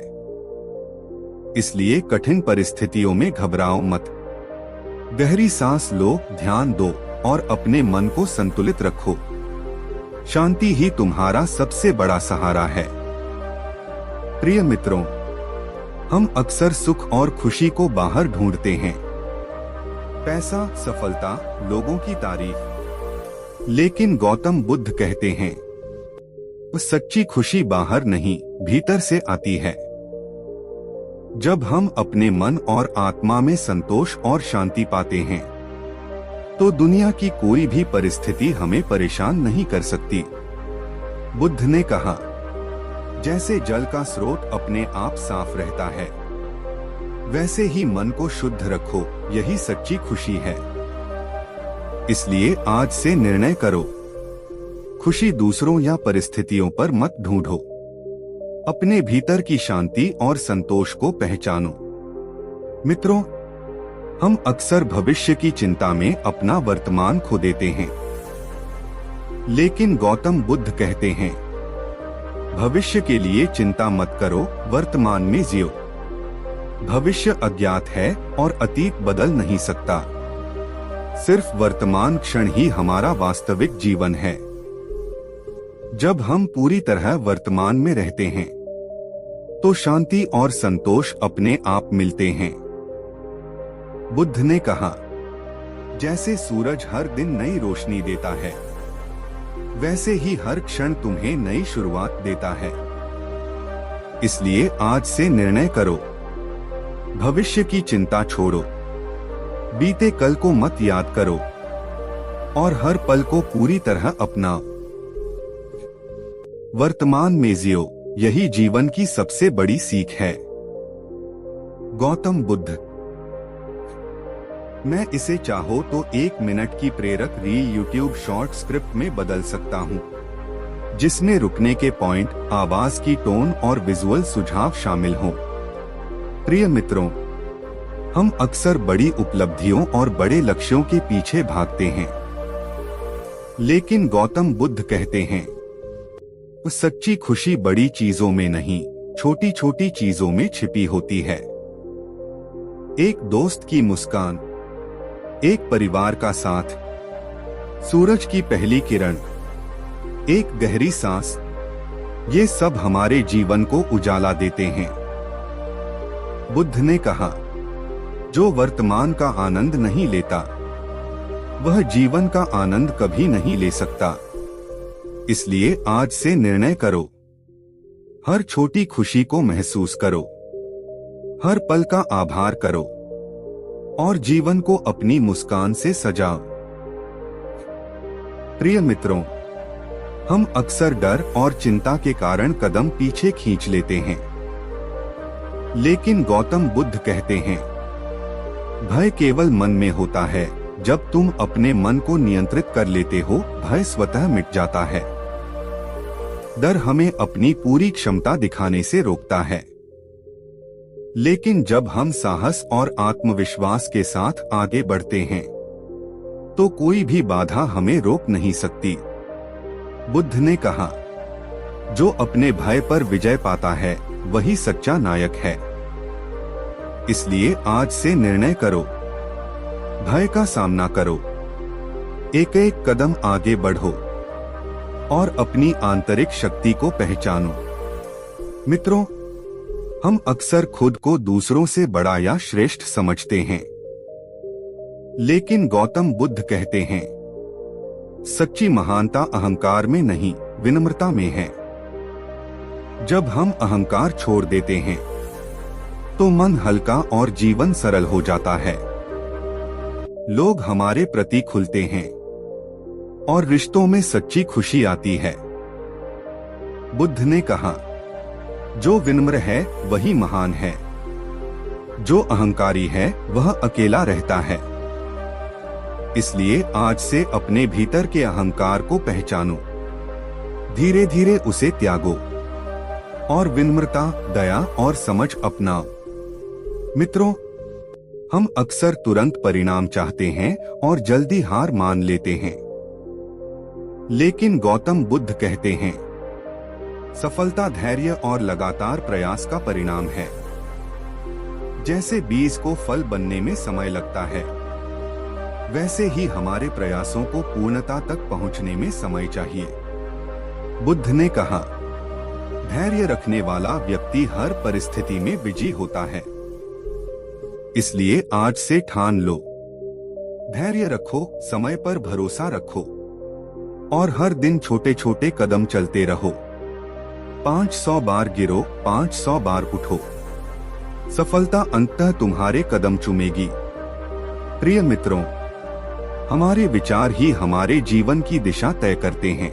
A: इसलिए कठिन परिस्थितियों में घबराओ मत। गहरी सांस लो, ध्यान दो और अपने मन को संतुलित रखो। शांति ही तुम्हारा सबसे बड़ा सहारा है। प्रिय मित्रों, हम अक्सर सुख और खुशी को बाहर ढूंढते हैं, पैसा, सफलता, लोगों की तारीफ। लेकिन गौतम बुद्ध कहते हैं, सच्ची खुशी बाहर नहीं, भीतर से आती है। जब हम अपने मन और आत्मा में संतोष और शांति पाते हैं, तो दुनिया की कोई भी परिस्थिति हमें परेशान नहीं कर सकती। बुद्ध ने कहा, जैसे जल का स्रोत अपने आप साफ रहता है, वैसे ही मन को शुद्ध रखो, यही सच्ची खुशी है। इसलिए आज से निर्णय करो, खुशी दूसरों या परिस्थितियों पर मत ढूंढो। अपने भीतर की शांति और संतोष को पहचानो। मित्रों, हम अक्सर भविष्य की चिंता में अपना वर्तमान खो देते हैं, लेकिन गौतम बुद्ध कहते हैं, भविष्य के लिए चिंता मत करो, वर्तमान में जियो। भविष्य अज्ञात है और अतीत बदल नहीं सकता। सिर्फ वर्तमान क्षण ही हमारा वास्तविक जीवन है। जब हम पूरी तरह वर्तमान में रहते हैं, तो शांति और संतोष अपने आप मिलते हैं। बुद्ध ने कहा, जैसे सूरज हर दिन नई रोशनी देता है, वैसे ही हर क्षण तुम्हें नई शुरुआत देता है। इसलिए आज से निर्णय करो, भविष्य की चिंता छोड़ो, बीते कल को मत याद करो और हर पल को पूरी तरह अपनाओ। वर्तमान में जियो, यही जीवन की सबसे बड़ी सीख है। गौतम बुद्ध। मैं इसे चाहो तो 1 मिनट की प्रेरक रील यूट्यूब शॉर्ट स्क्रिप्ट में बदल सकता हूँ, जिसमें रुकने के पॉइंट, आवाज की टोन और विजुअल सुझाव शामिल हों। प्रिय मित्रों, हम अक्सर बड़ी उपलब्धियों और बड़े लक्ष्यों के पीछे भागते हैं, लेकिन गौतम बुद्ध कहते हैं, सच्ची खुशी बड़ी चीजों में नहीं, छोटी छोटी चीजों में छिपी होती है। एक दोस्त की मुस्कान, एक परिवार का साथ, सूरज की पहली किरण, एक गहरी सांस, ये सब हमारे जीवन को उजाला देते हैं। बुद्ध ने कहा, जो वर्तमान का आनंद नहीं लेता, वह जीवन का आनंद कभी नहीं ले सकता। इसलिए आज से निर्णय करो, हर छोटी खुशी को महसूस करो, हर पल का आभार करो और जीवन को अपनी मुस्कान से सजाओ। प्रिय मित्रों, हम अक्सर डर और चिंता के कारण कदम पीछे खींच लेते हैं, लेकिन गौतम बुद्ध कहते हैं, भय केवल मन में होता है। जब तुम अपने मन को नियंत्रित कर लेते हो, भय स्वतः मिट जाता है। डर हमें अपनी पूरी क्षमता दिखाने से रोकता है, लेकिन जब हम साहस और आत्मविश्वास के साथ आगे बढ़ते हैं, तो कोई भी बाधा हमें रोक नहीं सकती। बुद्ध ने कहा, जो अपने भय पर विजय पाता है, वही सच्चा नायक है। इसलिए आज से निर्णय करो, भय का सामना करो, एक एक कदम आगे बढ़ो और अपनी आंतरिक शक्ति को पहचानो। मित्रों, हम अक्सर खुद को दूसरों से बड़ा या श्रेष्ठ समझते हैं, लेकिन गौतम बुद्ध कहते हैं, सच्ची महानता अहंकार में नहीं, विनम्रता में है। जब हम अहंकार छोड़ देते हैं, तो मन हल्का और जीवन सरल हो जाता है। लोग हमारे प्रति खुलते हैं और रिश्तों में सच्ची खुशी आती है। बुद्ध ने कहा, जो विनम्र है वही महान है, जो अहंकारी है वह अकेला रहता है। इसलिए आज से अपने भीतर के अहंकार को पहचानो, धीरे धीरे उसे त्यागो और विनम्रता, दया और समझ अपनाओ। मित्रों, हम अक्सर तुरंत परिणाम चाहते हैं और जल्दी हार मान लेते हैं, लेकिन गौतम बुद्ध कहते हैं, सफलता धैर्य और लगातार प्रयास का परिणाम है। जैसे बीज को फल बनने में समय लगता है, वैसे ही हमारे प्रयासों को पूर्णता तक पहुंचने में समय चाहिए। बुद्ध ने कहा, धैर्य रखने वाला व्यक्ति हर परिस्थिति में विजयी होता है। इसलिए आज से ठान लो, धैर्य रखो, समय पर भरोसा रखो और हर दिन छोटे छोटे कदम चलते रहो। 500 बार गिरो, 500 बार उठो, सफलता अंततः तुम्हारे कदम चूमेगी। प्रिय मित्रों, हमारे विचार ही हमारे जीवन की दिशा तय करते हैं।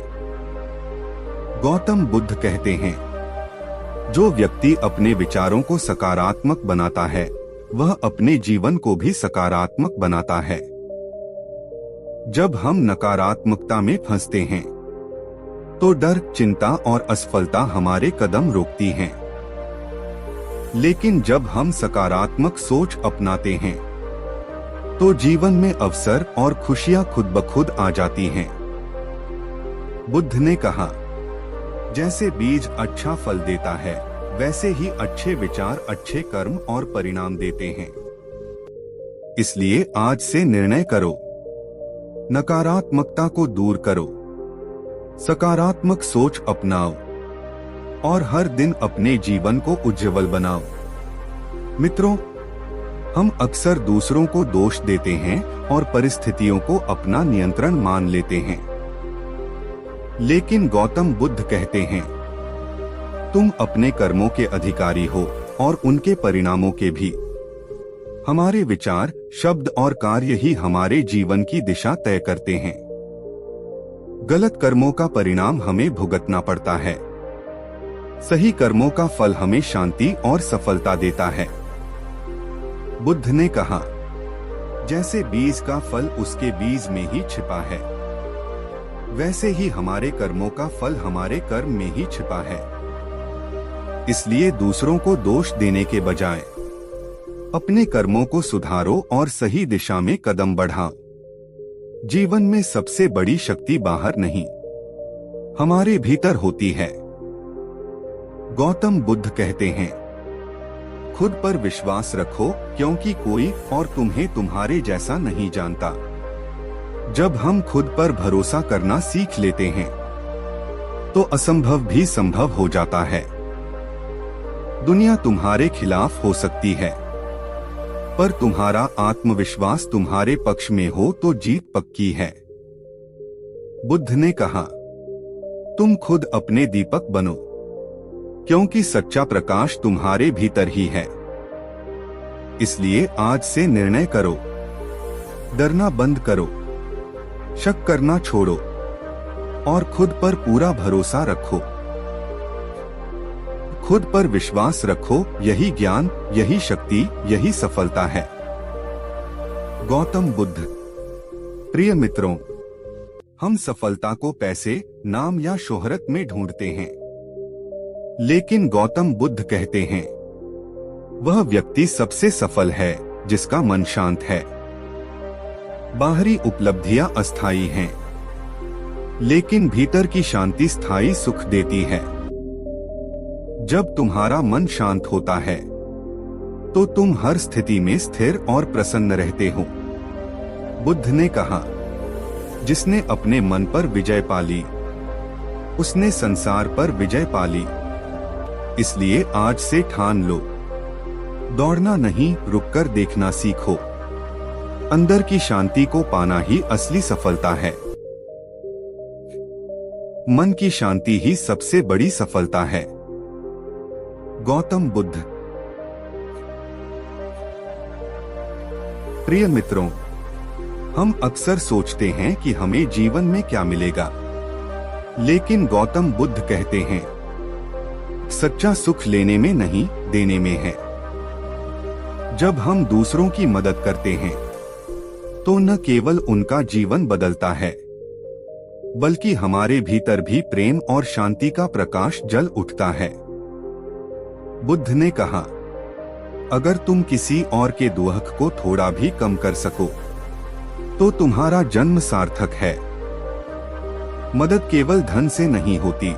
A: गौतम बुद्ध कहते हैं, जो व्यक्ति अपने विचारों को सकारात्मक बनाता है, वह अपने जीवन को भी सकारात्मक बनाता है। जब हम नकारात्मकता में फंसते हैं, तो डर, चिंता और असफलता हमारे कदम रोकती हैं। लेकिन जब हम सकारात्मक सोच अपनाते हैं, तो जीवन में अवसर और खुशियां खुद ब खुद आ जाती हैं। बुद्ध ने कहा, जैसे बीज अच्छा फल देता है, वैसे ही अच्छे विचार अच्छे कर्म और परिणाम देते हैं। इसलिए आज से निर्णय करो, नकारात्मकता को दूर करो, सकारात्मक सोच अपनाओ और हर दिन अपने जीवन को उज्जवल बनाओ। मित्रों, हम अक्सर दूसरों को दोष देते हैं और परिस्थितियों को अपना नियंत्रण मान लेते हैं। लेकिन गौतम बुद्ध कहते हैं, तुम अपने कर्मों के अधिकारी हो और उनके परिणामों के भी। हमारे विचार, शब्द और कार्य ही हमारे जीवन की दिशा तय करते हैं। गलत कर्मों का परिणाम हमें भुगतना पड़ता है। सही कर्मों का फल हमें शांति और सफलता देता है। बुद्ध ने कहा, जैसे बीज का फल उसके बीज में ही छिपा है, वैसे ही हमारे कर्मों का फल हमारे कर्म में ही छिपा है। इसलिए दूसरों को दोष देने के बजाय अपने कर्मों को सुधारो और सही दिशा में कदम बढ़ाओ। जीवन में सबसे बड़ी शक्ति बाहर नहीं, हमारे भीतर होती है। गौतम बुद्ध कहते हैं, खुद पर विश्वास रखो, क्योंकि कोई और तुम्हें तुम्हारे जैसा नहीं जानता। जब हम खुद पर भरोसा करना सीख लेते हैं, तो असंभव भी संभव हो जाता है। दुनिया तुम्हारे खिलाफ हो सकती है, पर तुम्हारा आत्मविश्वास तुम्हारे पक्ष में हो तो जीत पक्की है। बुद्ध ने कहा, तुम खुद अपने दीपक बनो, क्योंकि सच्चा प्रकाश तुम्हारे भीतर ही है। इसलिए आज से निर्णय करो, डरना बंद करो, शक करना छोड़ो और खुद पर पूरा भरोसा रखो। खुद पर विश्वास रखो, यही ज्ञान, यही शक्ति, यही सफलता है। गौतम बुद्ध। प्रिय मित्रों, हम सफलता को पैसे, नाम या शोहरत में ढूंढते हैं, लेकिन गौतम बुद्ध कहते हैं, वह व्यक्ति सबसे सफल है जिसका मन शांत है। बाहरी उपलब्धियां अस्थायी हैं, लेकिन भीतर की शांति स्थायी सुख देती है। जब तुम्हारा मन शांत होता है, तो तुम हर स्थिति में स्थिर और प्रसन्न रहते हो। बुद्ध ने कहा, जिसने अपने मन पर विजय पाली, उसने संसार पर विजय पाली। इसलिए आज से ठान लो, दौड़ना नहीं, रुककर देखना सीखो। अंदर की शांति को पाना ही असली सफलता है। मन की शांति ही सबसे बड़ी सफलता है। गौतम बुद्ध। प्रिय मित्रों, हम अक्सर सोचते हैं कि हमें जीवन में क्या मिलेगा, लेकिन गौतम बुद्ध कहते हैं, सच्चा सुख लेने में नहीं, देने में है। जब हम दूसरों की मदद करते हैं, तो न केवल उनका जीवन बदलता है, बल्कि हमारे भीतर भी प्रेम और शांति का प्रकाश जल उठता है। बुद्ध ने कहा, अगर तुम किसी और के दुख को थोड़ा भी कम कर सको, तो तुम्हारा जन्म सार्थक है। मदद केवल धन से नहीं होती।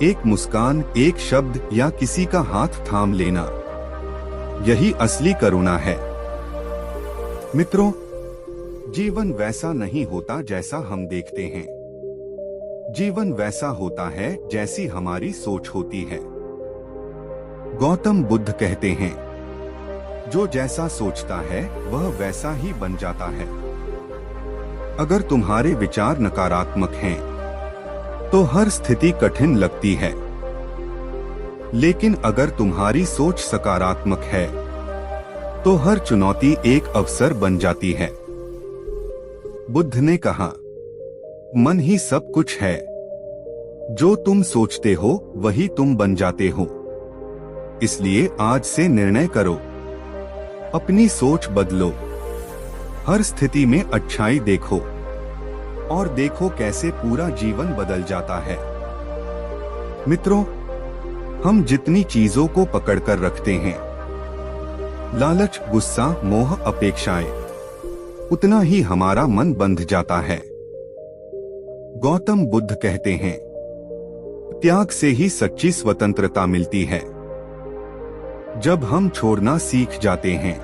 A: एक मुस्कान, एक शब्द या किसी का हाथ थाम लेना, यही असली करुणा है। मित्रों, जीवन वैसा नहीं होता जैसा हम देखते हैं। जीवन वैसा होता है जैसी हमारी सोच होती है। गौतम बुद्ध कहते हैं, जो जैसा सोचता है वह वैसा ही बन जाता है। अगर तुम्हारे विचार नकारात्मक हैं, तो हर स्थिति कठिन लगती है। लेकिन अगर तुम्हारी सोच सकारात्मक है, तो हर चुनौती एक अवसर बन जाती है। बुद्ध ने कहा, मन ही सब कुछ है। जो तुम सोचते हो वही तुम बन जाते हो। इसलिए आज से निर्णय करो, अपनी सोच बदलो। हर स्थिति में अच्छाई देखो और देखो कैसे पूरा जीवन बदल जाता है। मित्रों, हम जितनी चीजों को पकड़कर रखते हैं, लालच, गुस्सा, मोह, अपेक्षाएं, उतना ही हमारा मन बंध जाता है। गौतम बुद्ध कहते हैं, त्याग से ही सच्ची स्वतंत्रता मिलती है। जब हम छोड़ना सीख जाते हैं,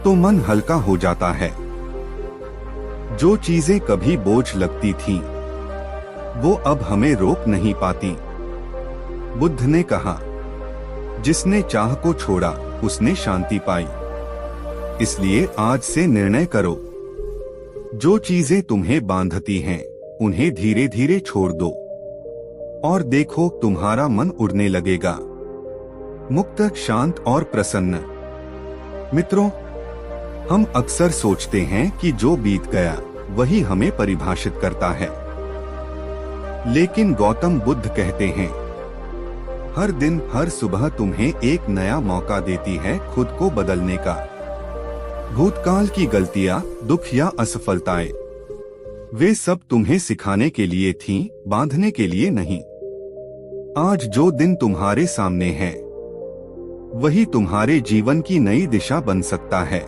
A: तो मन हल्का हो जाता है। जो चीजें कभी बोझ लगती थीं, वो अब हमें रोक नहीं पाती। बुद्ध ने कहा, जिसने चाह को छोड़ा उसने शांति पाई। इसलिए आज से निर्णय करो, जो चीजें तुम्हें बांधती हैं उन्हें धीरे धीरे छोड़ दो और देखो तुम्हारा मन उड़ने लगेगा, मुक्त, शांत और प्रसन्न। मित्रों, हम अक्सर सोचते हैं कि जो बीत गया वही हमें परिभाषित करता है, लेकिन गौतम बुद्ध कहते हैं, हर दिन हर सुबह तुम्हें एक नया मौका देती है खुद को बदलने का। भूतकाल की गलतियां, दुख या असफलताएं, वे सब तुम्हें सिखाने के लिए थीं, बांधने के लिए नहीं। आज जो दिन तुम्हारे सामने है वही तुम्हारे जीवन की नई दिशा बन सकता है।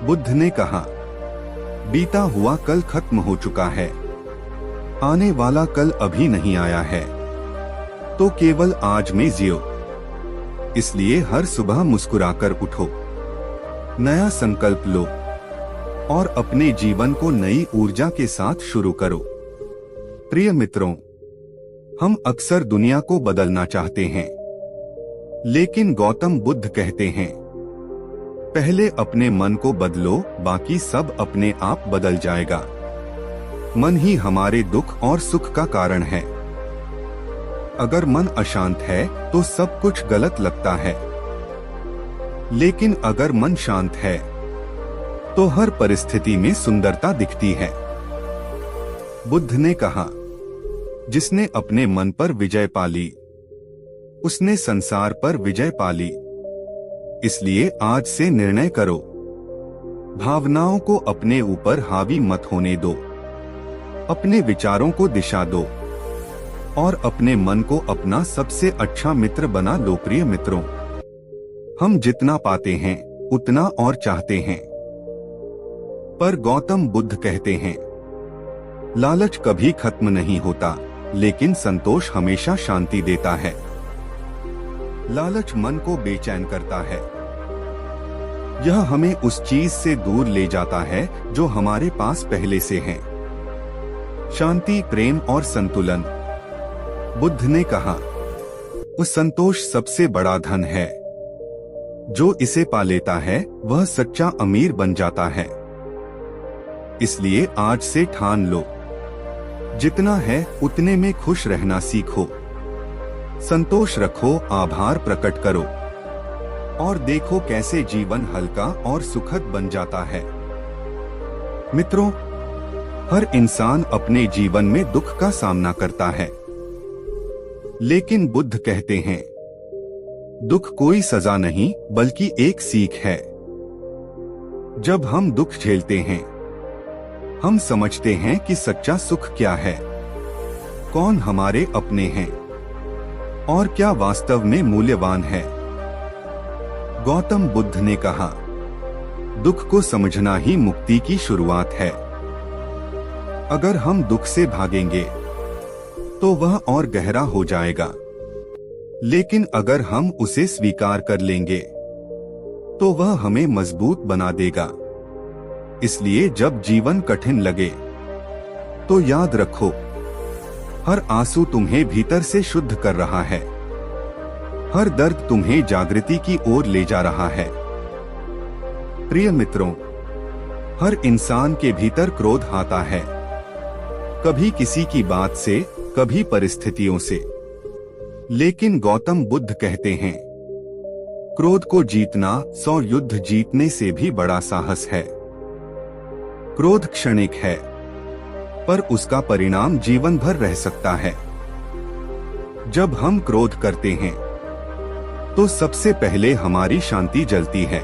A: बुद्ध ने कहा, बीता हुआ कल खत्म हो चुका है, आने वाला कल अभी नहीं आया है, तो केवल आज में जियो। इसलिए हर सुबह मुस्कुराकर उठो, नया संकल्प लो और अपने जीवन को नई ऊर्जा के साथ शुरू करो। प्रिय मित्रों, हम अक्सर दुनिया को बदलना चाहते हैं, लेकिन गौतम बुद्ध कहते हैं, पहले अपने मन को बदलो, बाकी सब अपने आप बदल जाएगा। मन ही हमारे दुख और सुख का कारण है। अगर मन अशांत है तो सब कुछ गलत लगता है, लेकिन अगर मन शांत है तो हर परिस्थिति में सुंदरता दिखती है। बुद्ध ने कहा, जिसने अपने मन पर विजय पा ली उसने संसार पर विजय पा ली। इसलिए आज से निर्णय करो, भावनाओं को अपने ऊपर हावी मत होने दो, अपने विचारों को दिशा दो और अपने मन को अपना सबसे अच्छा मित्र बना लो। प्रिय मित्रों, हम जितना पाते हैं उतना और चाहते हैं, पर गौतम बुद्ध कहते हैं, लालच कभी खत्म नहीं होता, लेकिन संतोष हमेशा शांति देता है। लालच मन को बेचैन करता है, यह हमें उस चीज से दूर ले जाता है जो हमारे पास पहले से है। शांति, प्रेम और संतुलन। बुद्ध ने कहा, उस संतोष सबसे बड़ा धन है, जो इसे पा लेता है वह सच्चा अमीर बन जाता है। इसलिए आज से ठान लो, जितना है उतने में खुश रहना सीखो, संतोष रखो, आभार प्रकट करो और देखो कैसे जीवन हल्का और सुखद बन जाता है। मित्रों, हर इंसान अपने जीवन में दुख का सामना करता है, लेकिन बुद्ध कहते हैं, दुख कोई सजा नहीं बल्कि एक सीख है। जब हम दुख झेलते हैं हम समझते हैं कि सच्चा सुख क्या है, कौन हमारे अपने हैं और क्या वास्तव में मूल्यवान है। गौतम बुद्ध ने कहा, दुख को समझना ही मुक्ति की शुरुआत है। अगर हम दुख से भागेंगे तो वह और गहरा हो जाएगा, लेकिन अगर हम उसे स्वीकार कर लेंगे तो वह हमें मजबूत बना देगा। इसलिए जब जीवन कठिन लगे तो याद रखो, हर आंसू तुम्हें भीतर से शुद्ध कर रहा है, हर दर्द तुम्हें जागृति की ओर ले जा रहा है। प्रिय मित्रों, हर इंसान के भीतर क्रोध आता है, कभी किसी की बात से, कभी परिस्थितियों से, लेकिन गौतम बुद्ध कहते हैं, क्रोध को जीतना 100 युद्ध जीतने से भी बड़ा साहस है। क्रोध क्षणिक है, पर उसका परिणाम जीवन भर रह सकता है। जब हम क्रोध करते हैं तो सबसे पहले हमारी शांति जलती है।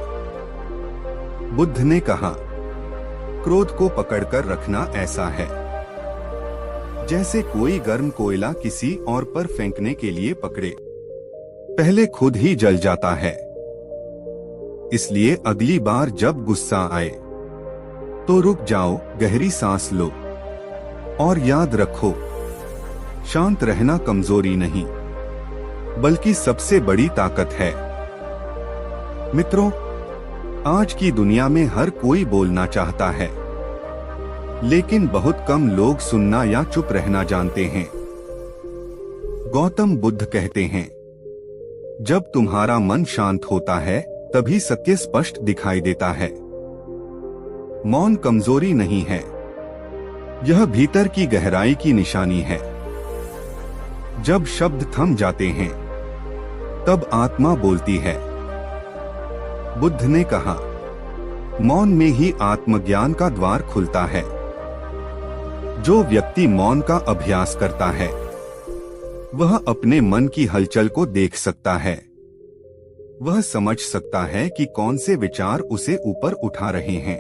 A: बुद्ध ने कहा, क्रोध को पकड़कर रखना ऐसा है जैसे कोई गर्म कोयला किसी और पर फेंकने के लिए पकड़े, पहले खुद ही जल जाता है। इसलिए अगली बार जब गुस्सा आए तो रुक जाओ, गहरी सांस लो और याद रखो, शांत रहना कमजोरी नहीं बल्कि सबसे बड़ी ताकत है। मित्रों, आज की दुनिया में हर कोई बोलना चाहता है, लेकिन बहुत कम लोग सुनना या चुप रहना जानते हैं। गौतम बुद्ध कहते हैं, जब तुम्हारा मन शांत होता है तभी सत्य स्पष्ट दिखाई देता है। मौन कमजोरी नहीं है, यह भीतर की गहराई की निशानी है। जब शब्द थम जाते हैं तब आत्मा बोलती है। बुद्ध ने कहा, मौन में ही आत्मज्ञान का द्वार खुलता है। जो व्यक्ति मौन का अभ्यास करता है वह अपने मन की हलचल को देख सकता है। वह समझ सकता है कि कौन से विचार उसे ऊपर उठा रहे हैं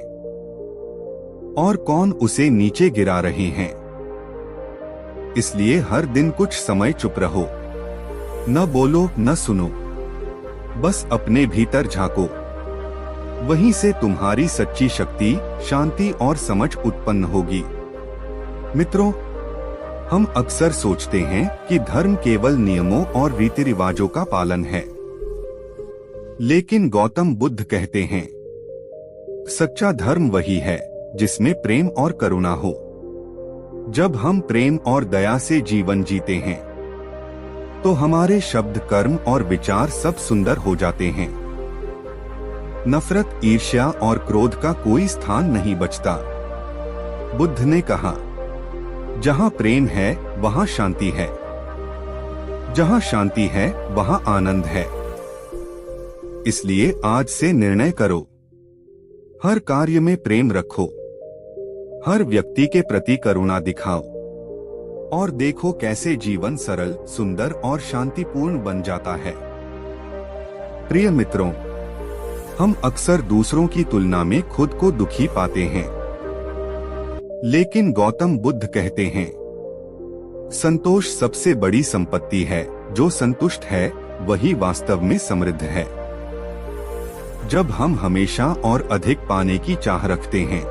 A: और कौन उसे नीचे गिरा रहे हैं। इसलिए हर दिन कुछ समय चुप रहो, न बोलो न सुनो, बस अपने भीतर झांको। वहीं से तुम्हारी सच्ची शक्ति, शांति और समझ उत्पन्न होगी। मित्रों, हम अक्सर सोचते हैं कि धर्म केवल नियमों और रीति रिवाजों का पालन है, लेकिन गौतम बुद्ध कहते हैं, सच्चा धर्म वही है जिसमें प्रेम और करुणा हो। जब हम प्रेम और दया से जीवन जीते हैं तो हमारे शब्द, कर्म और विचार सब सुंदर हो जाते हैं। नफरत, ईर्ष्या और क्रोध का कोई स्थान नहीं बचता। बुद्ध ने कहा, जहां प्रेम है वहां शांति है, जहां शांति है वहां आनंद है। इसलिए आज से निर्णय करो, हर कार्य में प्रेम रखो, हर व्यक्ति के प्रति करुणा दिखाओ और देखो कैसे जीवन सरल, सुंदर और शांतिपूर्ण बन जाता है। प्रिय मित्रों, हम अक्सर दूसरों की तुलना में खुद को दुखी पाते हैं, लेकिन गौतम बुद्ध कहते हैं, संतोष सबसे बड़ी संपत्ति है। जो संतुष्ट है वही वास्तव में समृद्ध है। जब हम हमेशा और अधिक पाने की चाह रखते हैं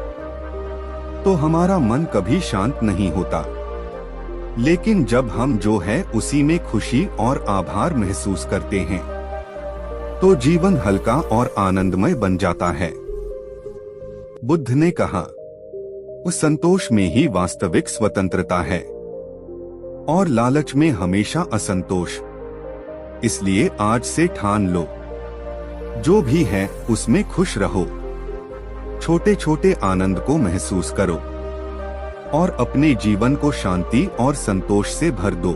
A: तो हमारा मन कभी शांत नहीं होता, लेकिन जब हम जो है उसी में खुशी और आभार महसूस करते हैं तो जीवन हल्का और आनंदमय बन जाता है। बुद्ध ने कहा, उस संतोष में ही वास्तविक स्वतंत्रता है और लालच में हमेशा असंतोष। इसलिए आज से ठान लो, जो भी है उसमें खुश रहो, छोटे छोटे आनंद को महसूस करो और अपने जीवन को शांति और संतोष से भर दो।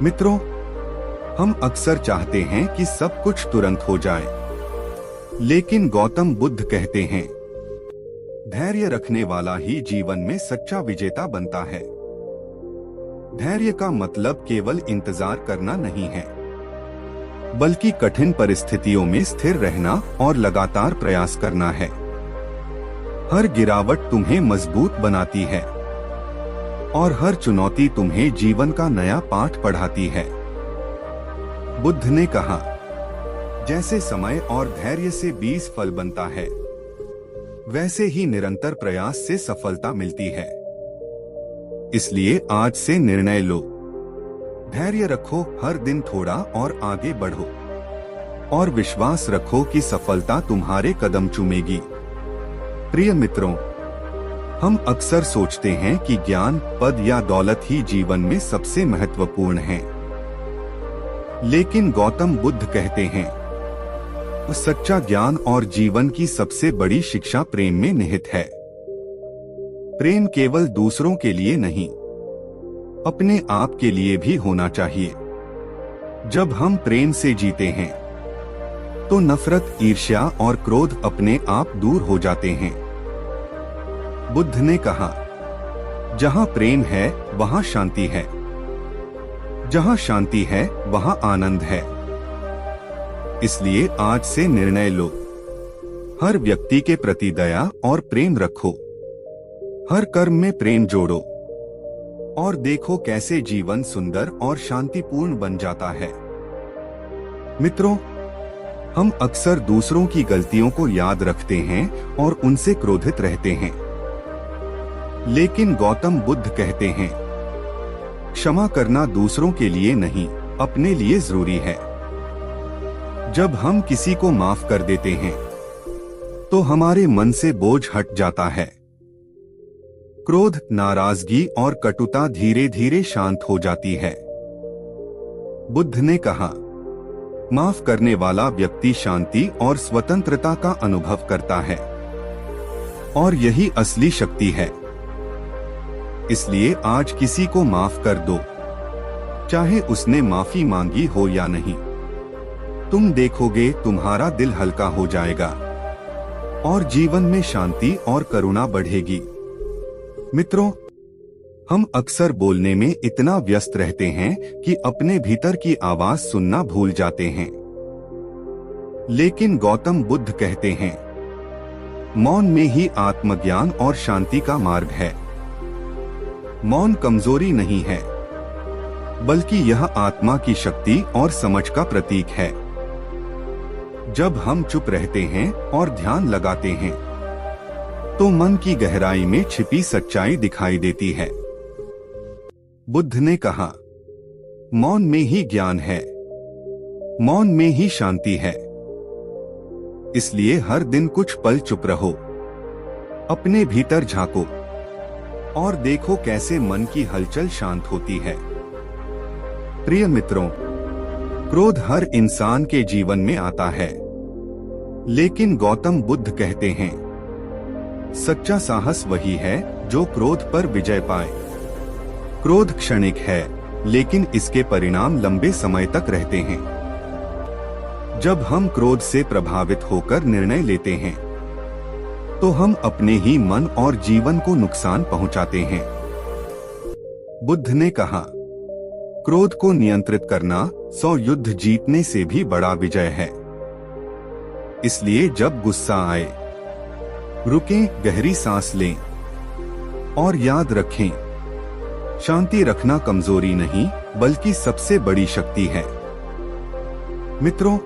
A: मित्रों, हम अक्सर चाहते हैं कि सब कुछ तुरंत हो जाए, लेकिन गौतम बुद्ध कहते हैं, धैर्य रखने वाला ही जीवन में सच्चा विजेता बनता है। धैर्य का मतलब केवल इंतजार करना नहीं है, बल्कि कठिन परिस्थितियों में स्थिर रहना और लगातार प्रयास करना है। हर गिरावट तुम्हें मजबूत बनाती है और हर चुनौती तुम्हें जीवन का नया पाठ पढ़ाती है। बुद्ध ने कहा, जैसे समय और धैर्य से बीज फल बनता है, वैसे ही निरंतर प्रयास से सफलता मिलती है। इसलिए आज से निर्णय लो, धैर्य रखो, हर दिन थोड़ा और आगे बढ़ो और विश्वास रखो कि सफलता तुम्हारे कदम चूमेगी। प्रिय मित्रों, हम अक्सर सोचते हैं कि ज्ञान, पद या दौलत ही जीवन में सबसे महत्वपूर्ण है, लेकिन गौतम बुद्ध कहते हैं, सच्चा ज्ञान और जीवन की सबसे बड़ी शिक्षा प्रेम में निहित है। प्रेम केवल दूसरों के लिए नहीं, अपने आप के लिए भी होना चाहिए। जब हम प्रेम से जीते हैं तो नफरत, ईर्ष्या और क्रोध अपने आप दूर हो जाते हैं। बुद्ध ने कहा, जहां प्रेम है वहां शांति है, जहां शांति है वहां आनंद है। इसलिए आज से निर्णय लो, हर व्यक्ति के प्रति दया और प्रेम रखो, हर कर्म में प्रेम जोड़ो और देखो कैसे जीवन सुंदर और शांतिपूर्ण बन जाता है। मित्रों, हम अक्सर दूसरों की गलतियों को याद रखते हैं और उनसे क्रोधित रहते हैं, लेकिन गौतम बुद्ध कहते हैं, क्षमा करना दूसरों के लिए नहीं, अपने लिए जरूरी है। जब हम किसी को माफ कर देते हैं तो हमारे मन से बोझ हट जाता है। क्रोध, नाराजगी और कटुता धीरे धीरे शांत हो जाती है बुद्ध ने कहा, माफ करने वाला व्यक्ति शांति और स्वतंत्रता का अनुभव करता है और यही असली शक्ति है। इसलिए आज किसी को माफ कर दो, चाहे उसने माफी मांगी हो या नहीं। तुम देखोगे तुम्हारा दिल हल्का हो जाएगा और जीवन में शांति और करुणा बढ़ेगी। मित्रों, हम अक्सर बोलने में इतना व्यस्त रहते हैं कि अपने भीतर की आवाज सुनना भूल जाते हैं। लेकिन गौतम बुद्ध कहते हैं, मौन में ही आत्मज्ञान और शांति का मार्ग है। मौन कमजोरी नहीं है, बल्कि यह आत्मा की शक्ति और समझ का प्रतीक है। जब हम चुप रहते हैं और ध्यान लगाते हैं, तो मन की गहराई में छिपी सच्चाई दिखाई देती है। बुद्ध ने कहा, मौन में ही ज्ञान है, मौन में ही शांति है। इसलिए हर दिन कुछ पल चुप रहो, अपने भीतर झांको और देखो कैसे मन की हलचल शांत होती है। प्रिय मित्रों, क्रोध हर इंसान के जीवन में आता है, लेकिन गौतम बुद्ध कहते हैं, सच्चा साहस वही है जो क्रोध पर विजय पाए। क्रोध क्षणिक है, लेकिन इसके परिणाम लंबे समय तक रहते हैं। जब हम क्रोध से प्रभावित होकर निर्णय लेते हैं, तो हम अपने ही मन और जीवन को नुकसान पहुंचाते हैं। बुद्ध ने कहा, क्रोध को नियंत्रित करना 100 युद्ध जीतने से भी बड़ा विजय है। इसलिए जब गुस्सा आए, रुकें, गहरी सांस लें और याद रखें, शांति रखना कमजोरी नहीं, बल्कि सबसे बड़ी शक्ति है। मित्रों,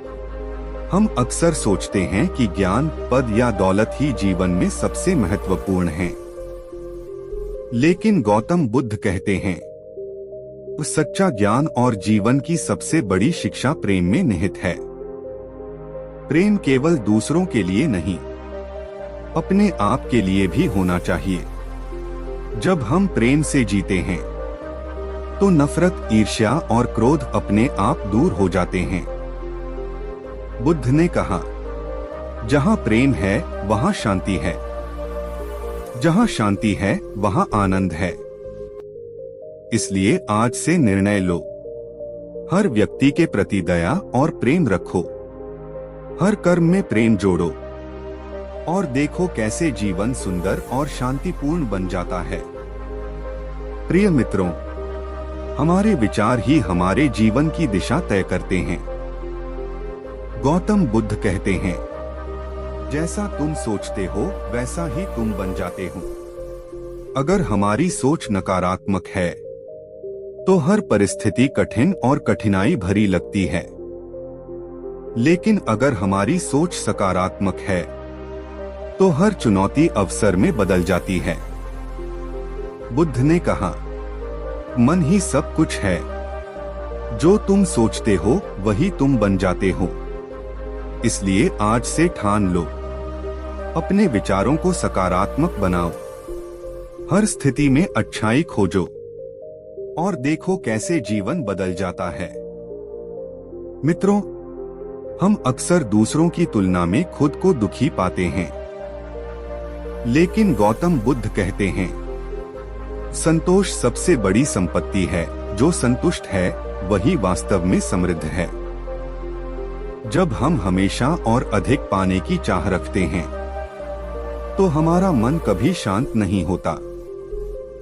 A: हम अक्सर सोचते हैं कि ज्ञान, पद या दौलत ही जीवन में सबसे महत्वपूर्ण है। लेकिन गौतम बुद्ध कहते हैं, सच्चा ज्ञान और जीवन की सबसे बड़ी शिक्षा प्रेम में निहित है। प्रेम केवल दूसरों के लिए नहीं, अपने आप के लिए भी होना चाहिए। जब हम प्रेम से जीते हैं, तो नफरत, ईर्ष्या और क्रोध अपने आप दूर हो जाते हैं। बुद्ध ने कहा, जहां प्रेम है वहां शांति है, जहां शांति है वहां आनंद है। इसलिए आज से निर्णय लो, हर व्यक्ति के प्रति दया और प्रेम रखो, हर कर्म में प्रेम जोड़ो और देखो कैसे जीवन सुंदर और शांतिपूर्ण बन जाता है। प्रिय मित्रों, हमारे विचार ही हमारे जीवन की दिशा तय करते हैं। गौतम बुद्ध कहते हैं, जैसा तुम सोचते हो वैसा ही तुम बन जाते हो। अगर हमारी सोच नकारात्मक है, तो हर परिस्थिति कठिन और कठिनाई भरी लगती है। लेकिन अगर हमारी सोच सकारात्मक है, तो हर चुनौती अवसर में बदल जाती है। बुद्ध ने कहा, मन ही सब कुछ है, जो तुम सोचते हो वही तुम बन जाते हो। इसलिए आज से ठान लो, अपने विचारों को सकारात्मक बनाओ, हर स्थिति में अच्छाई खोजो और देखो कैसे जीवन बदल जाता है। मित्रों, हम अक्सर दूसरों की तुलना में खुद को दुखी पाते हैं, लेकिन गौतम बुद्ध कहते हैं, संतोष सबसे बड़ी संपत्ति है। जो संतुष्ट है वही वास्तव में समृद्ध है। जब हम हमेशा और अधिक पाने की चाह रखते हैं, तो हमारा मन कभी शांत नहीं होता।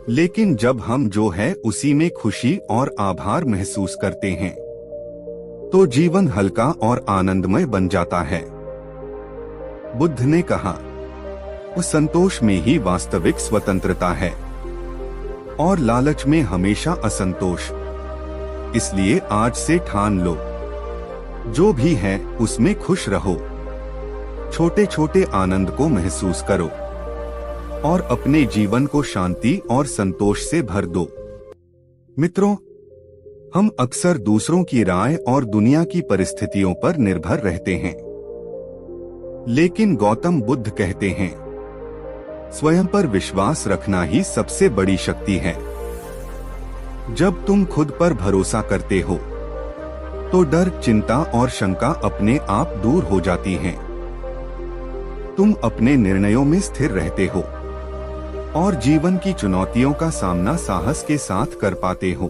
A: लेकिन जब हम जो है उसी में खुशी और आभार महसूस करते हैं, तो जीवन हल्का और आनंदमय बन जाता है। बुद्ध ने कहा, उस संतोष में ही वास्तविक स्वतंत्रता है और लालच में हमेशा असंतोष। इसलिए आज से ठान लो, जो भी है उसमें खुश रहो, छोटे छोटे आनंद को महसूस करो और अपने जीवन को शांति और संतोष से भर दो। मित्रों, हम अक्सर दूसरों की राय और दुनिया की परिस्थितियों पर निर्भर रहते हैं, लेकिन गौतम बुद्ध कहते हैं, स्वयं पर विश्वास रखना ही सबसे बड़ी शक्ति है। जब तुम खुद पर भरोसा करते हो, तो डर, चिंता और शंका अपने आप दूर हो जाती हैं। तुम अपने निर्णयों में स्थिर रहते हो और जीवन की चुनौतियों का सामना साहस के साथ कर पाते हो।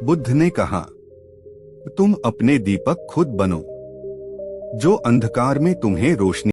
A: बुद्ध ने कहा, तुम अपने दीपक खुद बनो, जो अंधकार में तुम्हें रोशनी